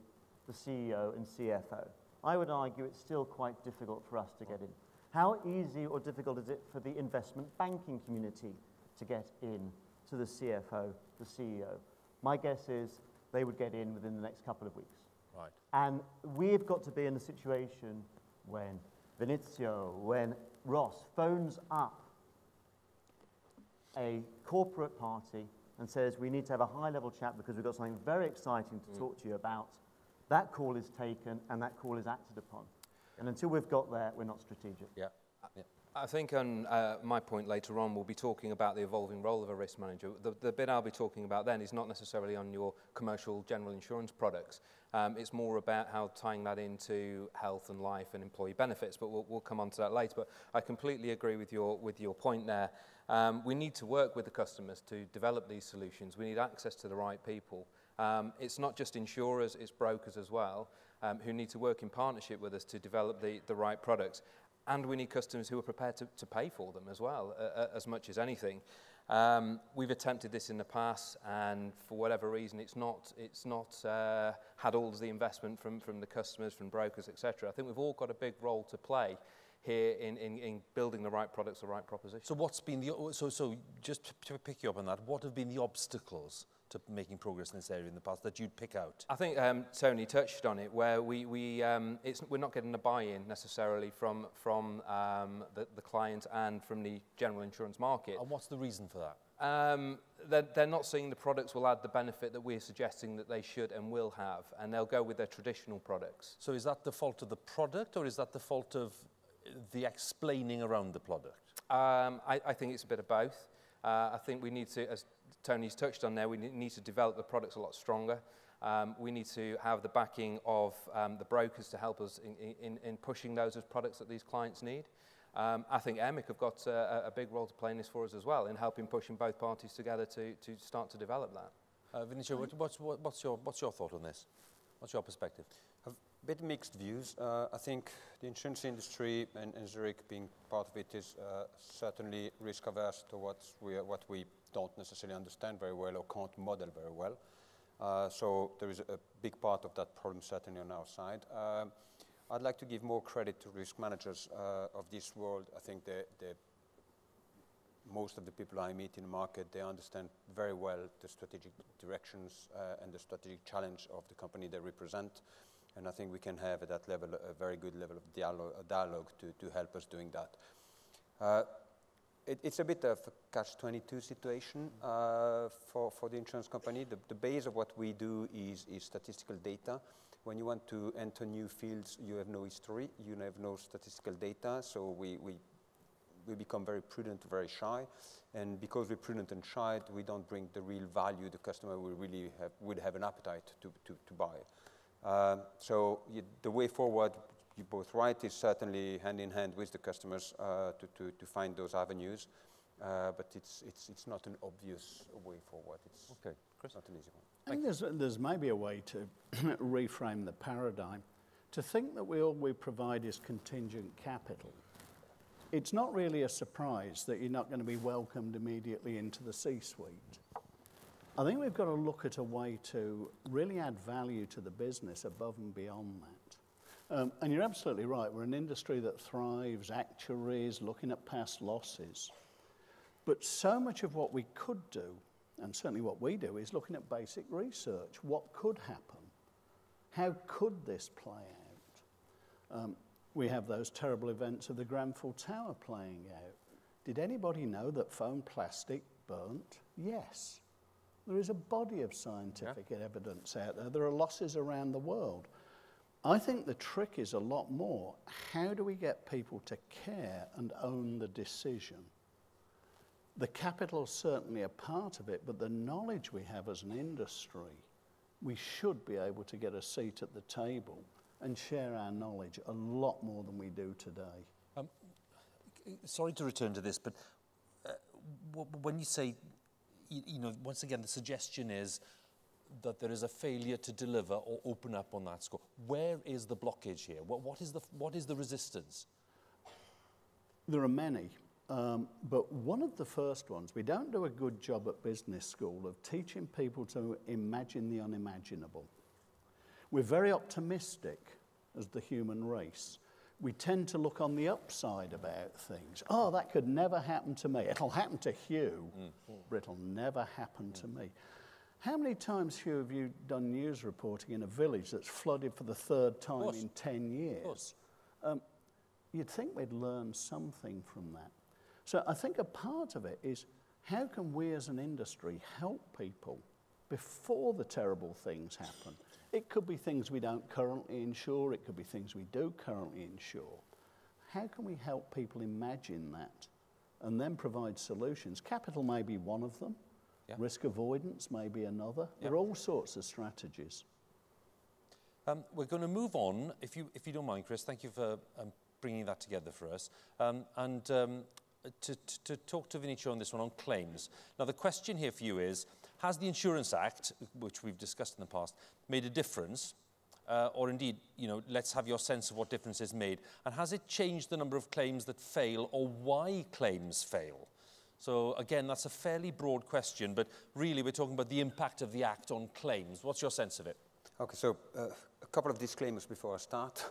the CEO and CFO? I would argue it's still quite difficult for us to get in. How easy or difficult is it for the investment banking community to get in to the CFO, the CEO? My guess is they would get in within the next couple of weeks. Right. And we've got to be in a situation when Vinicio, when Ross phones up a corporate party and says, we need to have a high-level chat because we've got something very exciting to talk to you about. That call is taken and that call is acted upon. And until we've got there, we're not strategic. Yeah. I think on my point later on, we'll be talking about the evolving role of a risk manager. The bit I'll be talking about then is not necessarily on your commercial general insurance products. It's more about how tying that into health and life and employee benefits, but we'll come on to that later. But I completely agree with your point there. We need to work with the customers to develop these solutions. We need access to the right people. It's not just insurers, it's brokers as well, who need to work in partnership with us to develop the right products. And we need customers who are prepared to pay for them as well, as much as anything. We've attempted this in the past, and for whatever reason, it's not had all of the investment from the customers, from brokers, etc. I think we've all got a big role to play here in building the right products, the right proposition. So what's been the so just to pick you up on that, what have been the obstacles to making progress in this area in the past that you'd pick out? I think Tony touched on it, where we're not getting a buy-in necessarily from the client and from the general insurance market. And what's the reason for that? They're not seeing the products will add the benefit that we're suggesting that they should and will have, and they'll go with their traditional products. So is that the fault of the product, or is that the fault of the explaining around the product? I think it's a bit of both. I think we need to, as Tony's touched on there, we need to develop the products a lot stronger. We need to have the backing of the brokers to help us in pushing those as products that these clients need. I think Airmic have got a big role to play in this for us as well, in helping pushing both parties together to start to develop that. Vinicio, what's your thought on this? What's your perspective? A bit mixed views. I think the insurance industry and Zurich being part of it is certainly risk averse towards what we don't necessarily understand very well or can't model very well. So there is a big part of that problem certainly on our side. I'd like to give more credit to risk managers of this world. I think most of the people I meet in the market, they understand very well the strategic directions and the strategic challenge of the company they represent. And I think we can have at that level a very good level of dialogue to help us doing that. It's a bit of a catch-22 situation for the insurance company. The base of what we do is statistical data. When you want to enter new fields, you have no history, you have no statistical data, so we become very prudent, very shy. And because we're prudent and shy, we don't bring the real value the customer would have an appetite to buy. So the way forward, you're both right, is certainly hand in hand with the customers to find those avenues. But it's not an obvious way forward. It's okay. Chris? Not an easy one. I think there's maybe a way to reframe the paradigm. To think that all we provide is contingent capital. It's not really a surprise that you're not going to be welcomed immediately into the C-suite. I think we've got to look at a way to really add value to the business above and beyond that. And you're absolutely right. We're an industry that thrives, actuaries, looking at past losses. But so much of what we could do, and certainly what we do, is looking at basic research. What could happen? How could this play out? We have those terrible events of the Grenfell Tower playing out. Did anybody know that foam plastic burnt? Yes. There is a body of scientific evidence out there. There are losses around the world. I think the trick is a lot more, how do we get people to care and own the decision? The capital is certainly a part of it, but the knowledge we have as an industry, we should be able to get a seat at the table and share our knowledge a lot more than we do today. Sorry to return to this, but when you say, you know, once again, the suggestion is that there is a failure to deliver or open up on that score. Where is the blockage here? What is the resistance? There are many, but one of the first ones, we don't do a good job at business school of teaching people to imagine the unimaginable. We're very optimistic as the human race. We tend to look on the upside about things. Oh, that could never happen to me. It'll happen to Huw, but it'll never happen to me. How many times, Huw, have you done news reporting in a village that's flooded for the 3rd time in 10 years? You'd think we'd learn something from that. So I think a part of it is, how can we as an industry help people before the terrible things happen? It could be things we don't currently insure. It could be things we do currently insure. How can we help people imagine that and then provide solutions? Capital may be one of them. Yeah. Risk avoidance may be another. Yeah. There are all sorts of strategies. We're going to move on, if you don't mind, Chris. Thank you for bringing that together for us. To talk to Vinicio on this one, on claims. Now, the question here for you is, has the Insurance Act, which we've discussed in the past, made a difference? Or indeed, you know, let's have your sense of what difference is made. And has it changed the number of claims that fail, or why claims fail? So again, that's a fairly broad question, but really we're talking about the impact of the Act on claims. What's your sense of it? Okay, so a couple of disclaimers before I start.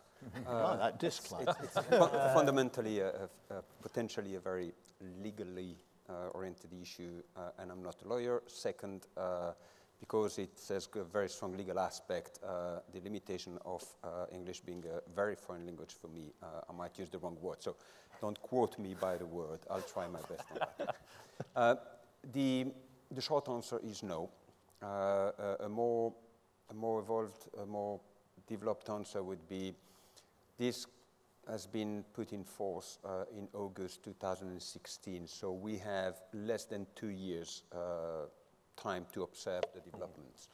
That disclaimer. It's fundamentally, potentially a very legally oriented issue, and I'm not a lawyer. Second, because it has a very strong legal aspect, the limitation of English being a very foreign language for me, I might use the wrong word. So don't quote me by the word. I'll try my best on that. The short answer is no. A more evolved, a more developed answer would be, this has been put in force in August 2016, so we have less than 2 years time to observe the developments.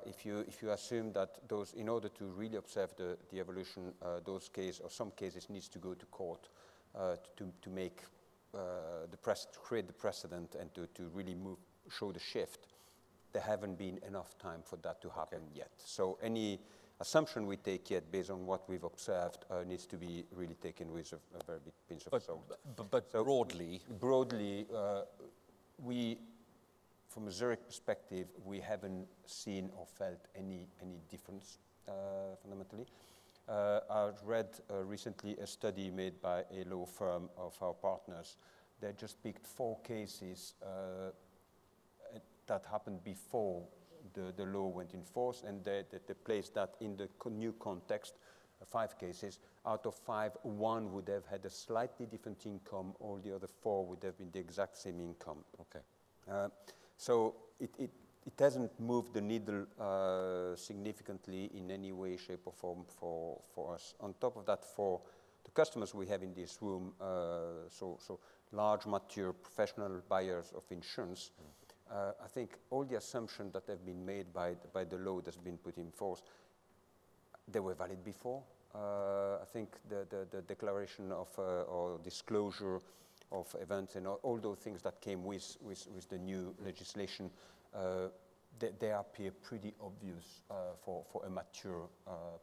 If you assume that those, in order to really observe the evolution, those cases or some cases needs to go to court to make to create the precedent and to really show the shift. There haven't been enough time for that to happen yet. So any assumption we take yet based on what we've observed needs to be really taken with a very big pinch of salt. But so broadly, we, from a Zurich perspective, we haven't seen or felt any difference fundamentally. I've read recently a study made by a law firm of our partners. They just picked 4 cases that happened before the law went in force, and they placed that in the new context, 5 cases. Out of 5, 1 would have had a slightly different income, all the other 4 would have been the exact same income. Okay. So it hasn't moved the needle significantly in any way, shape, or form for us. On top of that, for the customers we have in this room, so large, mature, professional buyers of insurance, I think all the assumptions that have been made by the law that's been put in force, they were valid before. I think the declaration of or disclosure of events and all those things that came with the new legislation, they appear pretty obvious for a mature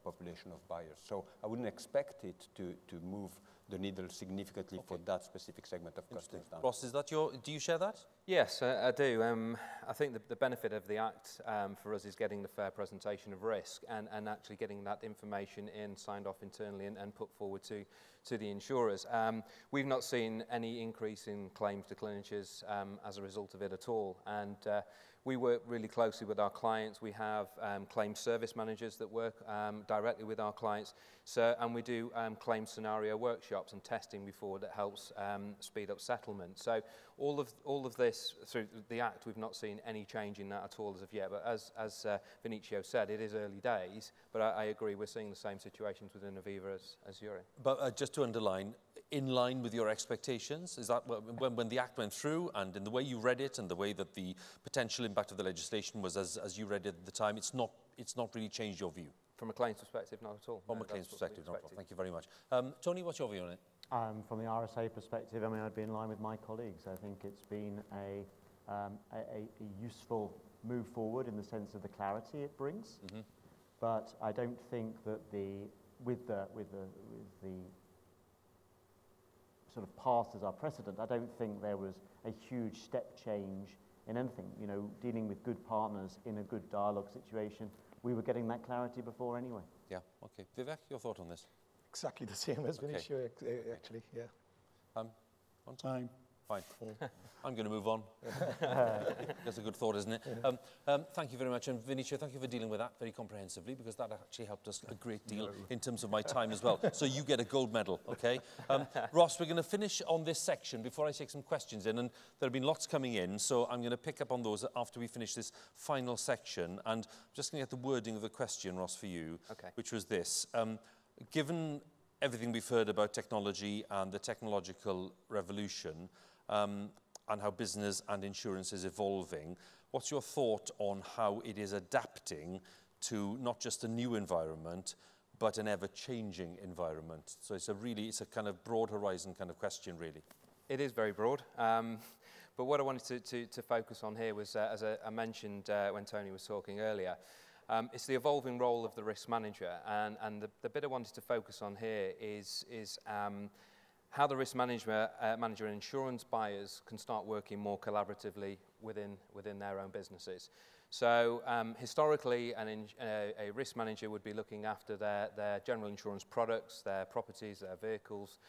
population of buyers. So I wouldn't expect it to move the needle significantly for that specific segment of customers. Ross, do you share that? Yes, I do. I think the benefit of the Act for us is getting the fair presentation of risk and actually getting that information signed off internally and put forward to the insurers. We've not seen any increase in claims to clinicians as a result of it at all. And we work really closely with our clients. We have claim service managers that work directly with our clients. And we do claim scenario workshops and testing before that helps speed up settlement. So all of this, through the Act, we've not seen any change in that at all as of yet. But as Vinicio said, it is early days. But I agree, we're seeing the same situations within Aviva as Zurich. But just to underline, in line with your expectations? Is that when the Act went through, and in the way you read it and the way that the potential impact of the legislation was as you read it at the time, it's not really changed your view? From a claims perspective, not at all. From a claims perspective, not at all. Thank you very much. Tony, what's your view on it? From the RSA perspective, I mean, I'd be in line with my colleagues. I think it's been a useful move forward in the sense of the clarity it brings. Mm-hmm. But I don't think that with the sort of past as our precedent, I don't think there was a huge step change in anything. You know, dealing with good partners in a good dialogue situation, we were getting that clarity before anyway. Yeah, okay. Vivek, your thought on this? Exactly the same as Vinicio, actually, yeah. On time? Fine. I'm going to move on. That's a good thought, isn't it? Thank you very much. And Vinicio, thank you for dealing with that very comprehensively, because that actually helped us a great deal in terms of my time as well. So you get a gold medal, okay? Ross, we're going to finish on this section before I take some questions in. And there have been lots coming in, so I'm going to pick up on those after we finish this final section. And I'm just going to get the wording of the question, Ross, for you, which was this. Given everything we've heard about technology and the technological revolution, and how business and insurance is evolving, what's your thought on how it is adapting to not just a new environment, but an ever-changing environment? So it's a kind of broad horizon kind of question, really. It is very broad. But what I wanted to focus on here was, as I mentioned when Tony was talking earlier, it's the evolving role of the risk manager. And the bit I wanted to focus on here is how the risk manager and insurance buyers can start working more collaboratively within their own businesses. So historically, a risk manager would be looking after their general insurance products, their properties, their vehicles.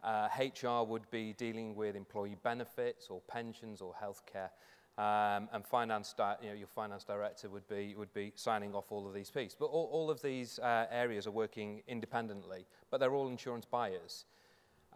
HR would be dealing with employee benefits or pensions or healthcare. And finance, your finance director would be signing off all of these pieces. But all of these areas are working independently, but they're all insurance buyers.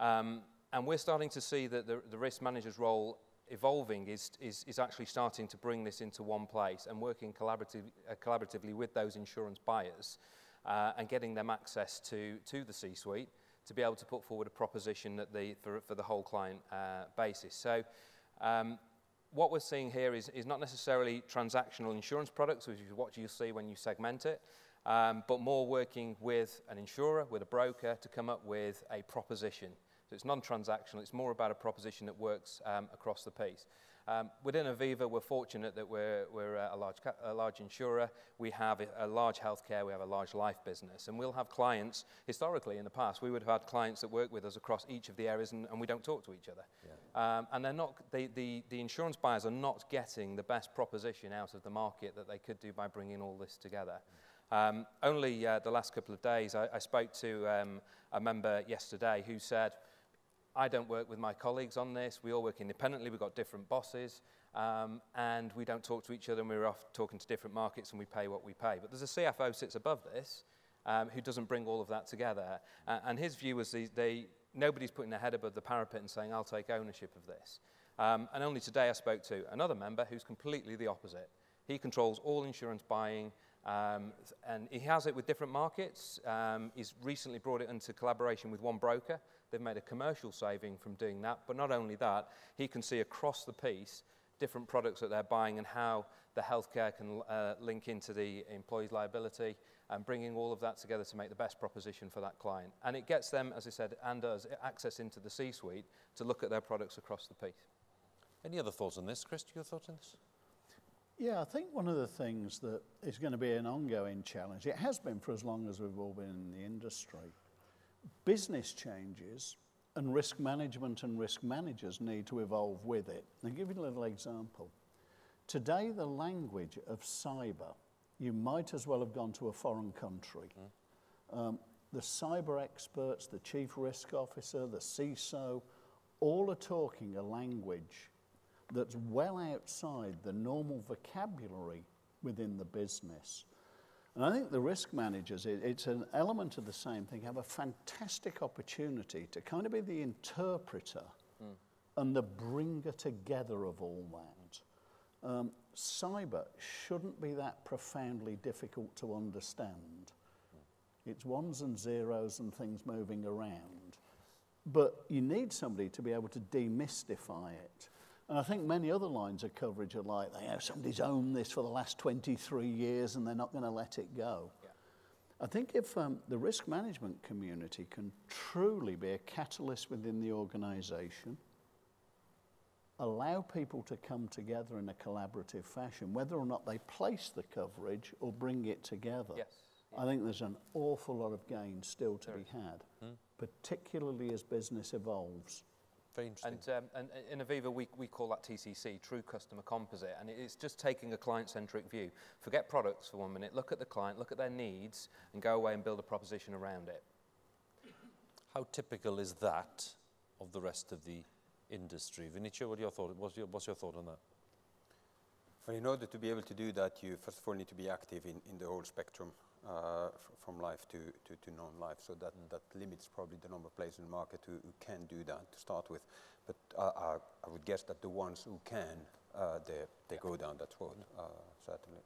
And we're starting to see that the risk manager's role evolving is actually starting to bring this into one place and working collaboratively with those insurance buyers and getting them access to the C-suite to be able to put forward a proposition for the whole client basis. So what we're seeing here is not necessarily transactional insurance products, which is what you'll see when you segment it, but more working with an insurer, with a broker, to come up with a proposition. So it's non-transactional, it's more about a proposition that works across the piece. Within Aviva, we're fortunate that we're a large insurer. We have a large healthcare, we have a large life business, and we'll have clients, historically in the past, we would have had clients that work with us across each of the areas, and we don't talk to each other. Yeah. And they're not, the insurance buyers are not getting the best proposition out of the market that they could do by bringing all this together. Only the last couple of days, I spoke to a member yesterday who said, I don't work with my colleagues on this. We all work independently. We've got different bosses, and we don't talk to each other, and we're off talking to different markets, and we pay what we pay. But there's a CFO sits above this who doesn't bring all of that together. And his view was nobody's putting their head above the parapet and saying, I'll take ownership of this. And only today I spoke to another member who's completely the opposite. He controls all insurance buying, and he has it with different markets. He's recently brought it into collaboration with one broker. They've made a commercial saving from doing that, but not only that, he can see across the piece different products that they're buying and how the healthcare can link into the employee's liability, and bringing all of that together to make the best proposition for that client. And it gets them, as I said, and us, access into the C-suite to look at their products across the piece. Any other thoughts on this? Chris, do you have thoughts on this? Yeah, I think one of the things that is going to be an ongoing challenge, it has been for as long as we've all been in the industry, business changes and risk management and risk managers need to evolve with it. I'll give you a little example. Today, the language of cyber, you might as well have gone to a foreign country. The cyber experts, the chief risk officer, the CISO, all are talking a language that's well outside the normal vocabulary within the business. And I think the risk managers, it's an element of the same thing, have a fantastic opportunity to kind of be the interpreter and the bringer together of all that. Cyber shouldn't be that profoundly difficult to understand. It's ones and zeros and things moving around. but you need somebody to be able to demystify it. And I think many other lines of coverage are like, you know, somebody's owned this for the last 23 years and they're not going to let it go. Yeah. I think if the risk management community can truly be a catalyst within the organisation, allow people to come together in a collaborative fashion, whether or not they place the coverage or bring it together. Yes. I think there's an awful lot of gain still to be had, particularly as business evolves. Very interesting. And in Aviva, we call that TCC, True Customer Composite, and it's just taking a client-centric view. Forget products for 1 minute, look at the client, look at their needs, and go away and build a proposition around it. How typical is that of the rest of the industry? Vinicio, what's your thought on that? Well, in order to be able to do that, you first of all need to be active in the whole spectrum, from life to non-life. So that limits probably the number of players in the market who can do that to start with. But I would guess that the ones who can, they go down that road, certainly.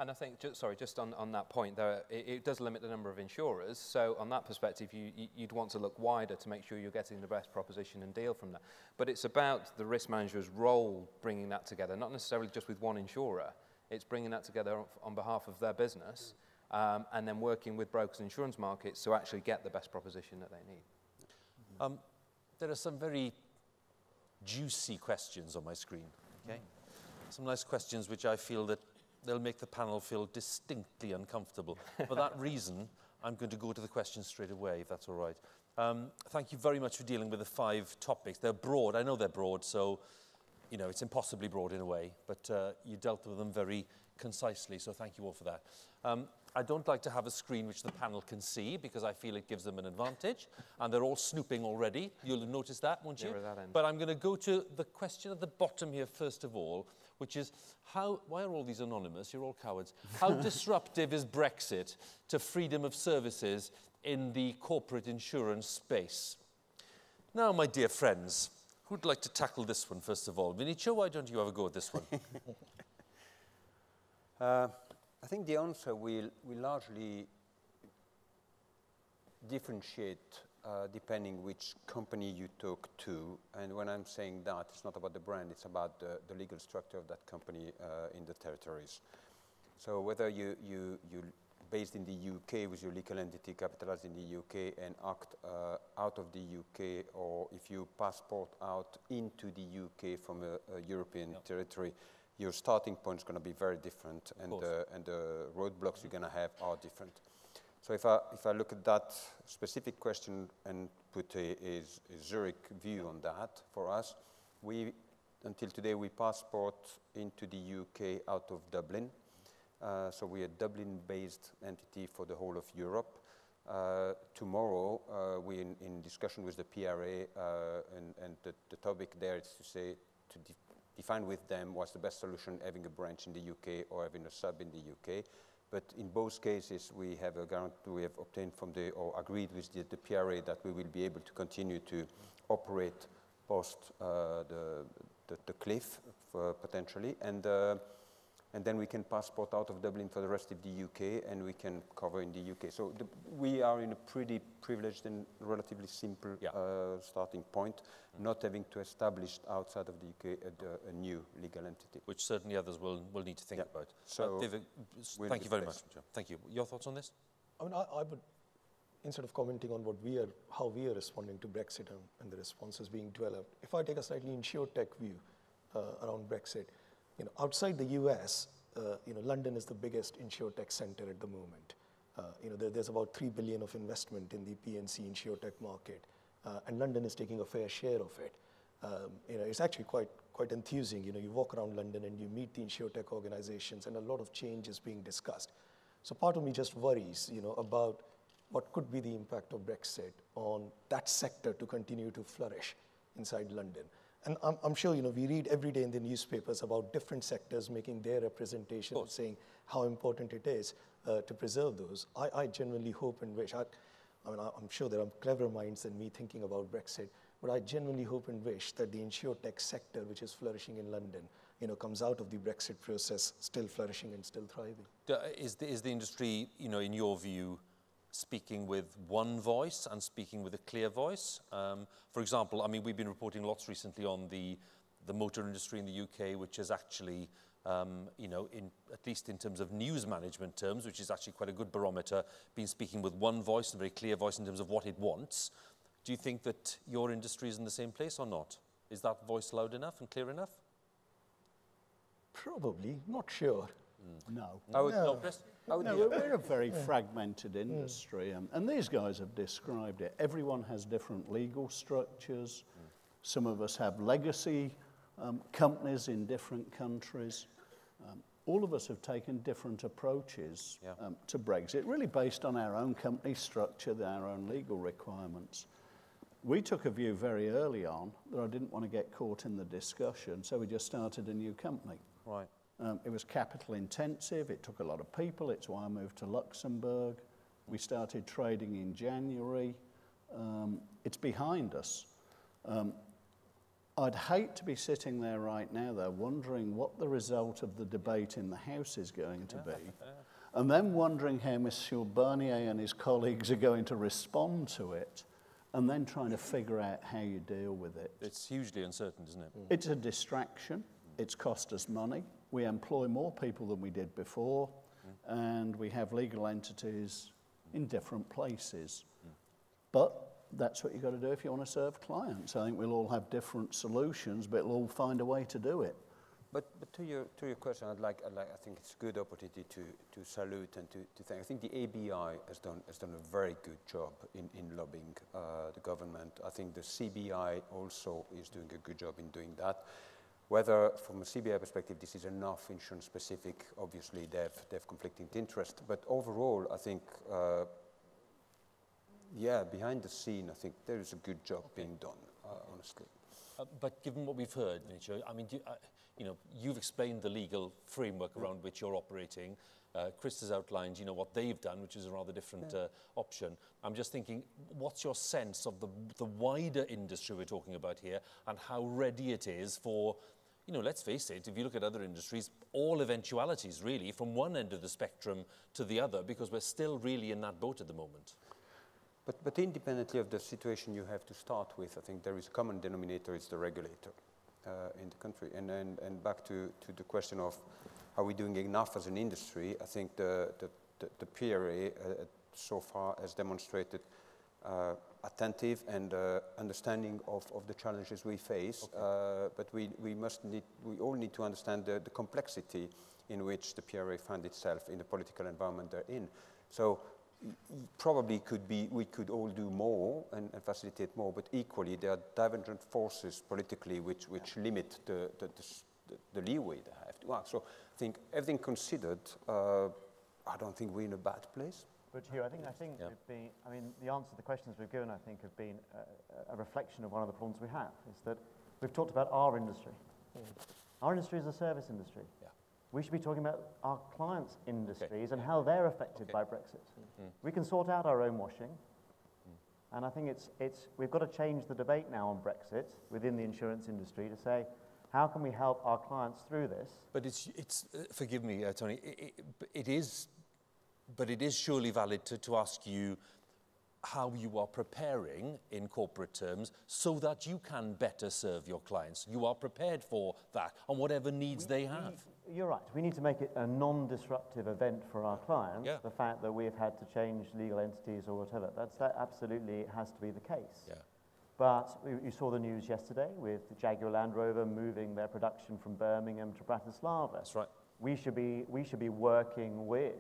And I think, just on that point, though, it does limit the number of insurers. So on that perspective, you'd want to look wider to make sure you're getting the best proposition and deal from that. But it's about the risk manager's role bringing that together, not necessarily just with one insurer. It's bringing that together on behalf of their business, and then working with brokers and insurance markets to actually get the best proposition that they need. There are some very juicy questions on my screen. Okay, some nice questions which I feel that they'll make the panel feel distinctly uncomfortable. For that reason, I'm going to go to the questions straight away, if that's all right. Thank you very much for dealing with the 5 topics. They're broad. I know they're broad, so you know it's impossibly broad in a way, but you dealt with them very concisely, so thank you all for that. I don't like to have a screen which the panel can see because I feel it gives them an advantage, and they're all snooping already. You'll have noticed that, won't you? But I'm going to go to the question at the bottom here first of all, which is, why are all these anonymous? You're all cowards. How disruptive is Brexit to freedom of services in the corporate insurance space? Now, my dear friends, who'd like to tackle this one first of all? Vinicio, why don't you have a go at this one? I think the answer will largely differentiate depending which company you talk to. And when I'm saying that, it's not about the brand, it's about the legal structure of that company in the territories. So whether you're based in the UK with your legal entity capitalized in the UK and act out of the UK, or if you passport out into the UK from a European territory, your starting point is going to be very different, and the roadblocks you're going to have are different. So if I look at that specific question and put a Zurich view on that, for us, until today we passport into the UK out of Dublin. So we're a Dublin-based entity for the whole of Europe. Tomorrow we're in discussion with the PRA, and the topic there is to define with them what's the best solution, having a branch in the UK or having a sub in the UK. But in both cases, we have obtained from or agreed with the PRA that we will be able to continue to operate post the cliff potentially, and then we can passport out of Dublin for the rest of the UK, and we can cover in the UK. So we are in a pretty privileged and relatively simple starting point, not having to establish outside of the UK a new legal entity. Which certainly others will need to think about. So David, thank you very much. Thank you. Your thoughts on this? I mean, I would, instead of commenting on how we are responding to Brexit and the responses being developed, if I take a slightly insurtech view around Brexit, outside the US, London is the biggest insurtech center at the moment. There's about 3 billion of investment in the P&C insurtech market, and London is taking a fair share of it. It's actually quite enthusing. You walk around London and you meet the insurtech organizations, and a lot of change is being discussed. So part of me just worries, about what could be the impact of Brexit on that sector to continue to flourish inside London. And I'm sure, we read every day in the newspapers about different sectors making their representation, saying how important it is to preserve those. I genuinely hope and wish, I'm sure there are clever minds than me thinking about Brexit, but I genuinely hope and wish that the insurtech sector, which is flourishing in London, comes out of the Brexit process still flourishing and still thriving. Is the industry, in your view, speaking with one voice and speaking with a clear voice? For example, I mean, we've been reporting lots recently on the motor industry in the UK, which has actually, you know, at least in terms of news management terms, which is actually quite a good barometer, been speaking with one voice, a very clear voice in terms of what it wants. Do you think that your industry is in the same place or not? Is that voice loud enough and clear enough? Probably, not sure. No. No, Chris? No, we're a very fragmented industry, and these guys have described it. Everyone has different legal structures. Some of us have legacy companies in different countries. All of us have taken different approaches to Brexit, really based on our own company structure, our own legal requirements. We took a view very early on that I didn't want to get caught in the discussion, so we just started a new company. Right. It was capital intensive, it took a lot of people, it's why I moved to Luxembourg. We started trading in January. It's behind us. I'd hate to be sitting there right now, though, wondering what the result of the debate in the House is going to be, and then wondering how Monsieur Barnier and his colleagues are going to respond to it, and then trying to figure out how you deal with it. It's hugely uncertain, isn't it? It's a distraction. It's cost us money. We employ more people than we did before, and we have legal entities in different places. But that's what you've got to do if you want to serve clients. I think we'll all have different solutions, but we'll all find a way to do it. But to your question, I think it's a good opportunity to salute and to thank. I think the ABI has done a very good job in lobbying the government. I think the CBI also is doing a good job in doing that. Whether from a CBI perspective this is enough insurance specific, obviously they have conflicting interest. But overall, I think, behind the scene, I think there is a good job being done, honestly. But given what we've heard, Vinicio, I mean, you know, you've explained the legal framework around which you're operating. Chris has outlined, you know, what they've done, which is a rather different option. I'm just thinking, what's your sense of the wider industry we're talking about here, and how ready it is for, you know, let's face it, if you look at other industries, all eventualities really, from one end of the spectrum to the other, because we're still really in that boat at the moment. But independently of the situation you have to start with, I think there is a common denominator, it's the regulator in the country. And back to the question of are we doing enough as an industry, I think the PRA so far has demonstrated attentive and understanding of the challenges we face. Okay. But we all need to understand the complexity in which the PRA finds itself in the political environment they're in. So probably we could all do more and facilitate more, but equally there are divergent forces politically which limit the leeway they have to act. So I think everything considered, I don't think we're in a bad place. But Huw, I think the answer to the questions we've given, I think, have been a reflection of one of the problems we have, is that we've talked about our industry. Our industry is a service industry. Yeah. We should be talking about our clients' industries and how they're affected by Brexit. We can sort out our own washing, and I think we've got to change the debate now on Brexit within the insurance industry to say, how can we help our clients through this? But it's forgive me, Tony, it is surely valid to ask you how you are preparing in corporate terms so that you can better serve your clients. You are prepared for that and whatever needs they have. You're right. We need to make it a non-disruptive event for our clients. Yeah. The fact that we've had to change legal entities or whatever, that absolutely has to be the case. Yeah. But you saw the news yesterday with Jaguar Land Rover moving their production from Birmingham to Bratislava. That's right. We should be working with,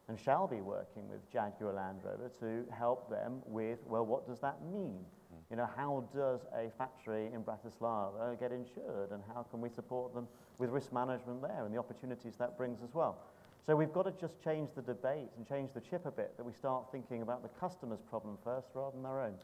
and shall be working with, Jaguar Land Rover to help them with, well, what does that mean? You know, how does a factory in Bratislava get insured, and how can we support them with risk management there and the opportunities that brings as well? So we've got to just change the debate and change the chip a bit, that we start thinking about the customer's problem first rather than our own.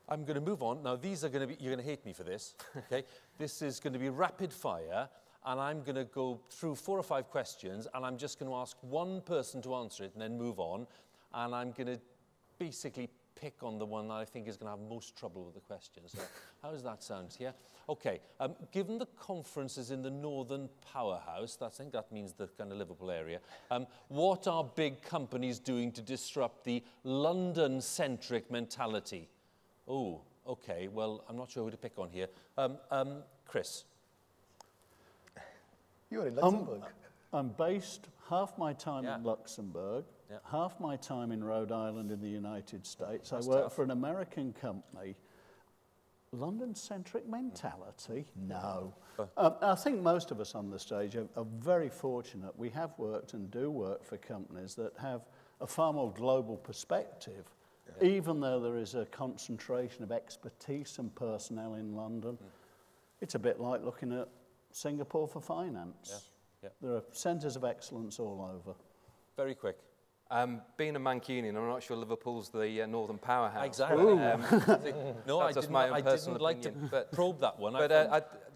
I'm going to move on. Now, these are going to be, you're going to hate me for this, okay? This is going to be rapid fire, and I'm going to go through 4 or 5 questions, and I'm just going to ask one person to answer it and then move on, and I'm going to basically pick on the one that I think is going to have most trouble with the question. So how does that sound? Yeah? Okay. Given the conference is in the Northern Powerhouse, I think that means the kind of Liverpool area, what are big companies doing to disrupt the London-centric mentality? Oh, okay. Well, I'm not sure who to pick on here. Chris. You're in Luxembourg. I'm based half my time in Luxembourg, half my time in Rhode Island in the United States. I work for an American company. London-centric mentality? No. I think most of us on the stage are very fortunate. We have worked and do work for companies that have a far more global perspective, even though there is a concentration of expertise and personnel in London. It's a bit like looking at Singapore for finance. There are centres of excellence all over. Very quick. Being a Mancunian, I'm not sure Liverpool's the Northern Powerhouse. Exactly. No, I didn't like to probe that one. But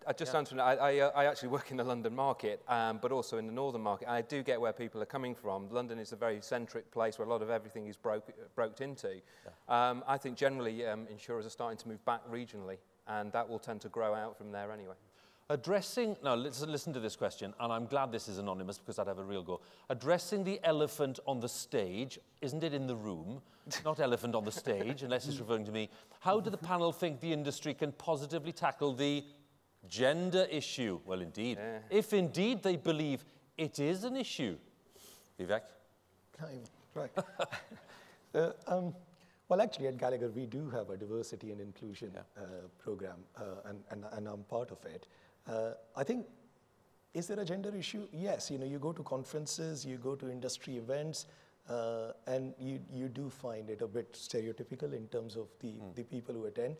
I just answered. I actually work in the London market, but also in the Northern market. I do get where people are coming from. London is a very centric place where a lot of everything is broked into. I think generally insurers are starting to move back regionally, and that will tend to grow out from there anyway. Now let's listen to this question, and I'm glad this is anonymous because I'd have a real go. Addressing the elephant on the stage, isn't it in the room? Not elephant on the stage, unless it's referring to me. How do the panel think the industry can positively tackle the gender issue? Well, indeed. If indeed they believe it is an issue. Vivek? Right. Well, actually, at Gallagher, we do have a diversity and inclusion program, and I'm part of it. I think, is there a gender issue? Yes. You go to conferences, you go to industry events, and you do find it a bit stereotypical in terms of the people who attend.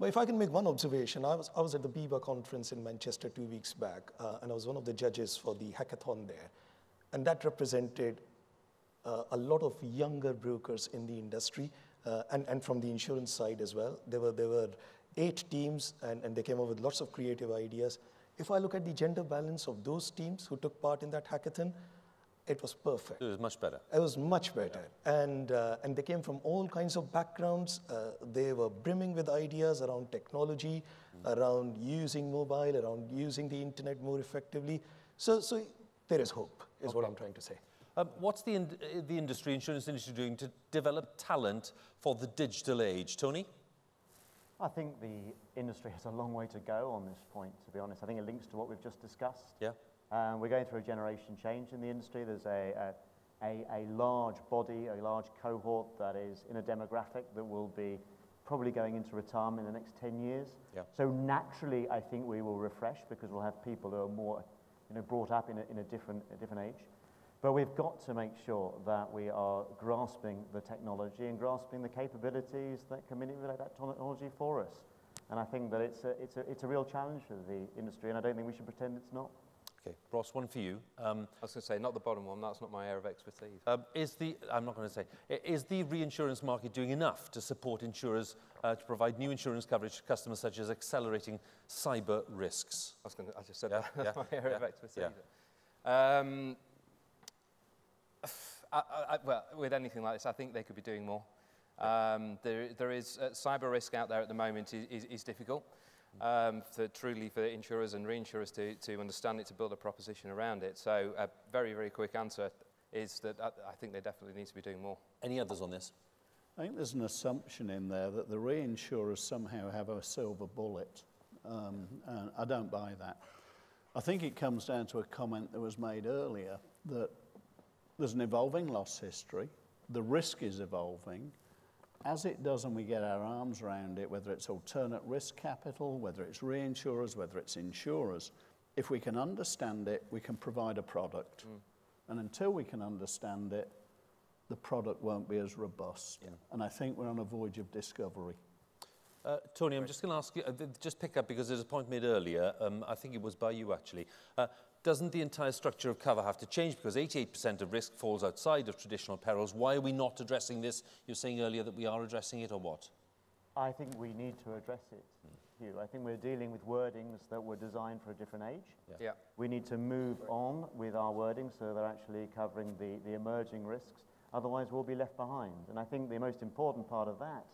But if I can make one observation, I was at the Aviva Conference in Manchester 2 weeks back, and I was one of the judges for the hackathon there. And that represented a lot of younger brokers in the industry, and from the insurance side as well. There were 8 teams, and they came up with lots of creative ideas. If I look at the gender balance of those teams who took part in that hackathon, it was perfect. It was much better. It was much better. And they came from all kinds of backgrounds. They were brimming with ideas around technology, around using mobile, around using the internet more effectively. So there is hope, is what I'm trying to say. What's the insurance industry doing to develop talent for the digital age? Tony? I think the industry has a long way to go on this point, to be honest. I think it links to what we've just discussed. Yeah. We're going through a generation change in the industry. There's a large body, a large cohort that is in a demographic that will be probably going into retirement in the next 10 years. Yeah. So naturally, I think we will refresh because we'll have people who are more brought up in a different age. But we've got to make sure that we are grasping the technology and grasping the capabilities that can manipulate that technology for us. And I think that it's a real challenge for the industry, and I don't think we should pretend it's not. Okay, Ross, one for you. I was going to say, not the bottom one, that's not my area of expertise. I'm not going to say, is the reinsurance market doing enough to support insurers to provide new insurance coverage to customers, such as accelerating cyber risks? I just said that, that's my area of expertise. Well, with anything like this, I think they could be doing more. There is cyber risk out there at the moment is difficult for insurers and reinsurers to understand it, to build a proposition around it. So a very, very quick answer is that I think they definitely need to be doing more. Any others on this? I think there's an assumption in there that the reinsurers somehow have a silver bullet. And I don't buy that. I think it comes down to a comment that was made earlier that there's an evolving loss history. The risk is evolving. As it does and we get our arms around it, whether it's alternate risk capital, whether it's reinsurers, whether it's insurers, if we can understand it, we can provide a product. And until we can understand it, the product won't be as robust. Yeah. And I think we're on a voyage of discovery. Tony, I'm just going to ask you, just pick up because there's a point made earlier, I think it was by you actually. Doesn't the entire structure of cover have to change because 88% of risk falls outside of traditional perils? Why are we not addressing this? You're saying earlier that we are addressing it, or what? I think we need to address it, Huw. I think we're dealing with wordings that were designed for a different age. We need to move on with our wording so they're actually covering the emerging risks. otherwise we'll be left behind. And I think the most important part of that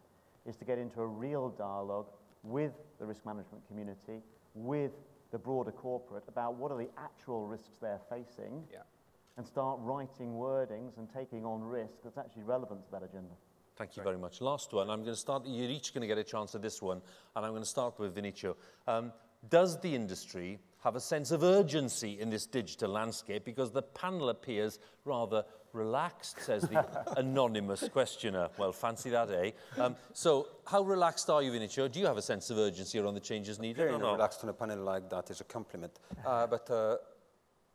is to get into a real dialogue with the risk management community, with the broader corporate, about what are the actual risks they're facing, and start writing wordings and taking on risk that's actually relevant to that agenda. Thank you very much. Last one. I'm going to start, you're each going to get a chance at this one, and I'm going to start with Vinicio. Does the industry have a sense of urgency in this digital landscape? Because the panel appears rather relaxed, says the anonymous questioner. Well, fancy that, eh? So how relaxed are you, Vinicio? Do you have a sense of urgency around the changes needed? Very relaxed on a panel like that is a compliment.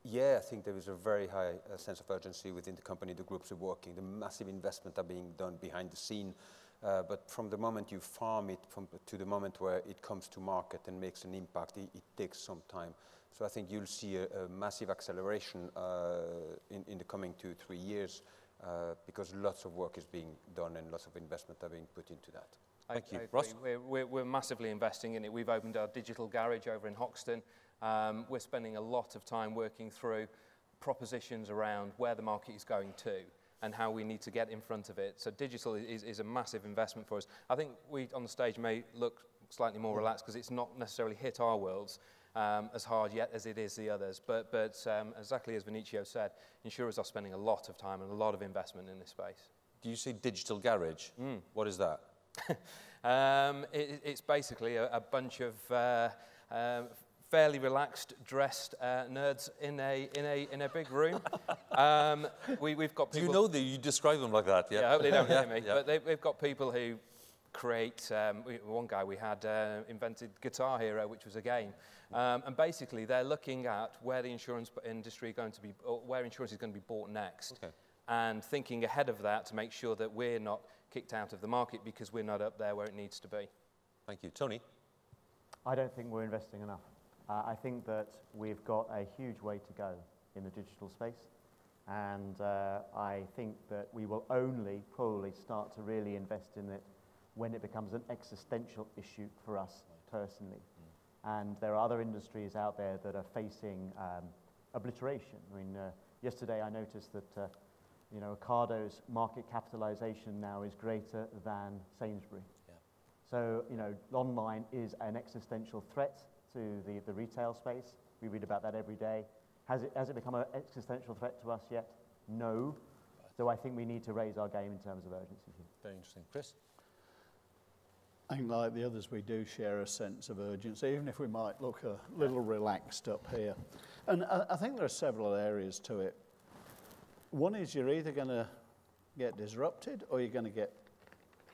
Yeah, I think there is a very high sense of urgency within the company, the groups are working, the massive investment are being done behind the scene. But from the moment you farm it to the moment where it comes to market and makes an impact, it takes some time. So I think you'll see a massive acceleration in the coming 2-3 years because lots of work is being done and lots of investment are being put into that. Thank you. Ross? We're massively investing in it. We've opened our digital garage over in Hoxton. We're spending a lot of time working through propositions around where the market is going to and how we need to get in front of it. So digital is a massive investment for us. I think we on the stage may look slightly more relaxed because it's not necessarily hit our worlds as hard yet as it is the others. But exactly as Vinicio said, insurers are spending a lot of time and a lot of investment in this space. Do you say digital garage? What is that? It's basically a bunch of fairly relaxed, dressed nerds in a big room. We've got people. Do you know that you describe them like that? Yeah. Yeah, I hope they don't hear me. Yeah. But we've got people who create. One guy we had invented Guitar Hero, which was a game, and basically they're looking at where the insurance industry where insurance is going to be bought next, and thinking ahead of that to make sure that we're not kicked out of the market because we're not up there where it needs to be. Thank you, Tony. I don't think we're investing enough. I think that we've got a huge way to go in the digital space, and I think that we will only probably start to really invest in it when it becomes an existential issue for us personally. And there are other industries out there that are facing obliteration. I mean, yesterday I noticed that Ocado's market capitalization now is greater than Sainsbury. So, online is an existential threat to the retail space. We read about that every day. Has it become an existential threat to us yet? No. So I think we need to raise our game in terms of urgency here. Very interesting. Chris? I think like the others, we do share a sense of urgency, even if we might look a little relaxed up here. And I think there are several areas to it. One is you're either going to get disrupted or you're going to get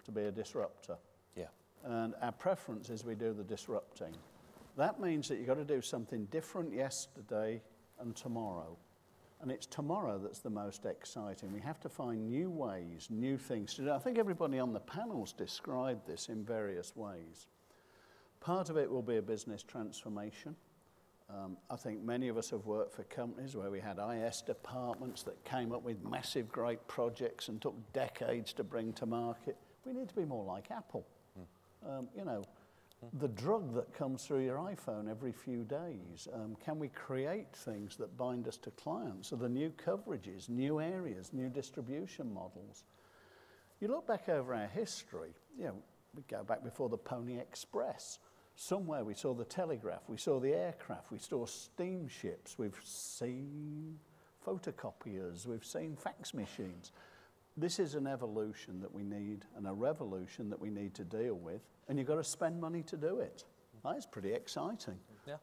to be a disruptor. Yeah. And our preference is we do the disrupting. That means that you've got to do something different yesterday and tomorrow. And it's tomorrow that's the most exciting. We have to find new ways, new things to do. I think everybody on the panel's described this in various ways. Part of it will be a business transformation. I think many of us have worked for companies where we had IS departments that came up with massive, great projects and took decades to bring to market. We need to be more like Apple. The drug that comes through your iPhone every few days, can we create things that bind us to clients? So the new coverages, new areas, new distribution models. You look back over our history, we go back before the Pony Express. Somewhere we saw the telegraph, we saw the aircraft, we saw steamships, we've seen photocopiers, we've seen fax machines. This is an evolution that we need and a revolution that we need to deal with, and you've got to spend money to do it. That's pretty exciting. Yeah.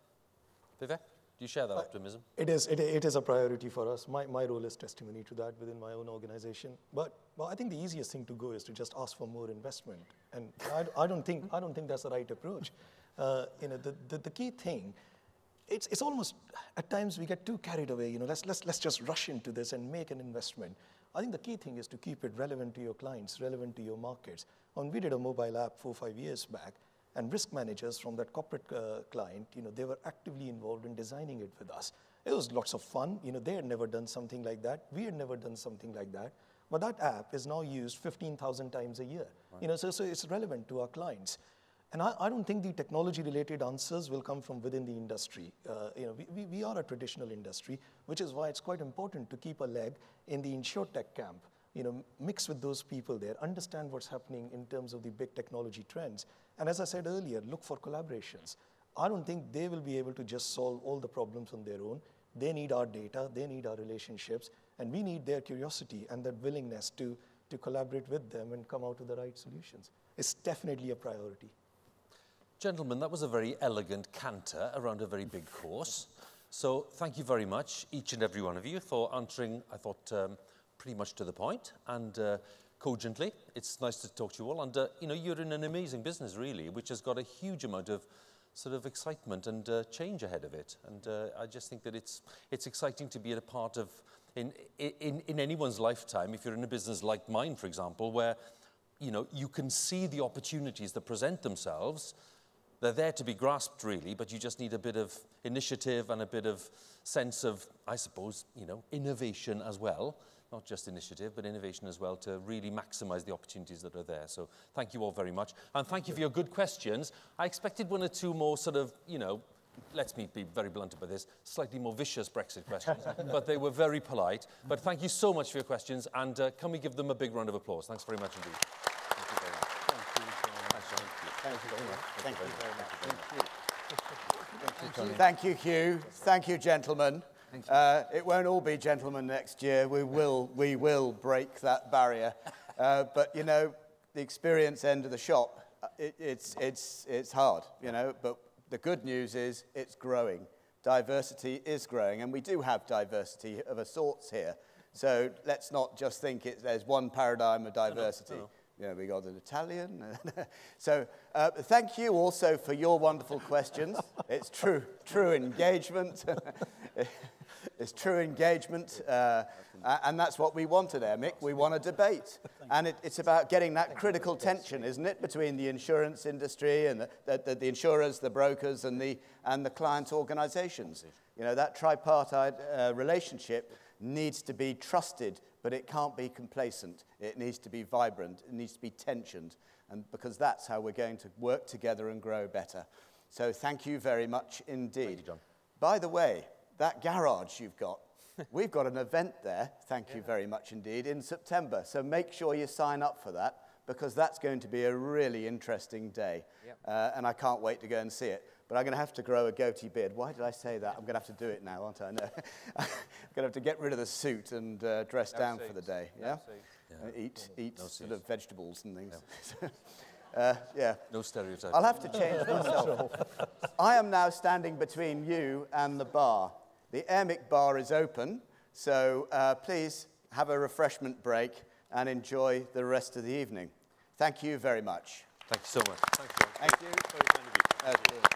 Vivek, do you share that optimism? It is a priority for us. My role is testimony to that within my own organization. But I think the easiest thing to go is to just ask for more investment, and I don't think that's the right approach. The key thing, it's almost at times we get too carried away. Let's just rush into this and make an investment. I think the key thing is to keep it relevant to your clients, relevant to your markets. We did a mobile app 4 or 5 years back, and risk managers from that corporate client, they were actively involved in designing it with us. It was lots of fun. They had never done something like that. We had never done something like that. But that app is now used 15,000 times a year. Right. So it's relevant to our clients. And I don't think the technology-related answers will come from within the industry. We are a traditional industry, which is why it's quite important to keep a leg in the insurtech camp. mix with those people there, understand what's happening in terms of the big technology trends. And as I said earlier, look for collaborations. I don't think they will be able to just solve all the problems on their own. They need our data, they need our relationships, and we need their curiosity and that willingness to collaborate with them and come out with the right solutions. It's definitely a priority. Gentlemen, that was a very elegant canter around a very big course. So thank you very much, each and every one of you, for answering, I thought, pretty much to the point and cogently. It's nice to talk to you all. And, you're in an amazing business, really, which has got a huge amount of sort of excitement and change ahead of it. And I just think that it's exciting to be a part of, in anyone's lifetime, if you're in a business like mine, for example, where, you can see the opportunities that present themselves. They're there to be grasped, really, but you just need a bit of initiative and a bit of sense of, I suppose, innovation as well. Not just initiative, but innovation as well to really maximize the opportunities that are there. So thank you all very much. And thank you for your good questions. I expected one or two more sort of, let's be very blunt about this, slightly more vicious Brexit questions, but they were very polite. But thank you so much for your questions, and can we give them a big round of applause? Thanks very much indeed. Thank you very much. Thank you very much. Thank you very much. Thank you, Huw. Thank you, gentlemen. It won't all be gentlemen next year. We will break that barrier. But the experience end of the shop, it's hard, But the good news is it's growing. Diversity is growing, and we do have diversity of a sorts here. So let's not just think there's one paradigm of diversity. No. We got an Italian. So thank you also for your wonderful questions. It's true engagement. It's true engagement, and that's what we want at Airmic. We want a debate, and it's about getting that critical tension, isn't it, between the insurance industry and the insurers, the brokers, and the client organisations. That tripartite relationship needs to be trusted, but it can't be complacent. It needs to be vibrant. It needs to be tensioned, and because that's how we're going to work together and grow better. So thank you very much indeed. Thank you, John. By the way, that garage you've got, we've got an event there, thank you very much indeed, in September. So make sure you sign up for that, because that's going to be a really interesting day. Yep. And I can't wait to go and see it. But I'm going to have to grow a goatee beard. Why did I say that? I'm going to have to do it now, aren't I? No. I'm going to have to get rid of the suit and dress down for the day. Yeah? Eat sort of vegetables and things. Yeah. No stereotypes. I'll have to change myself. I am now standing between you and the bar. The Airmic bar is open, so please have a refreshment break and enjoy the rest of the evening. Thank you very much. Thank you so much. Thank you. Thank you. Very kind of you.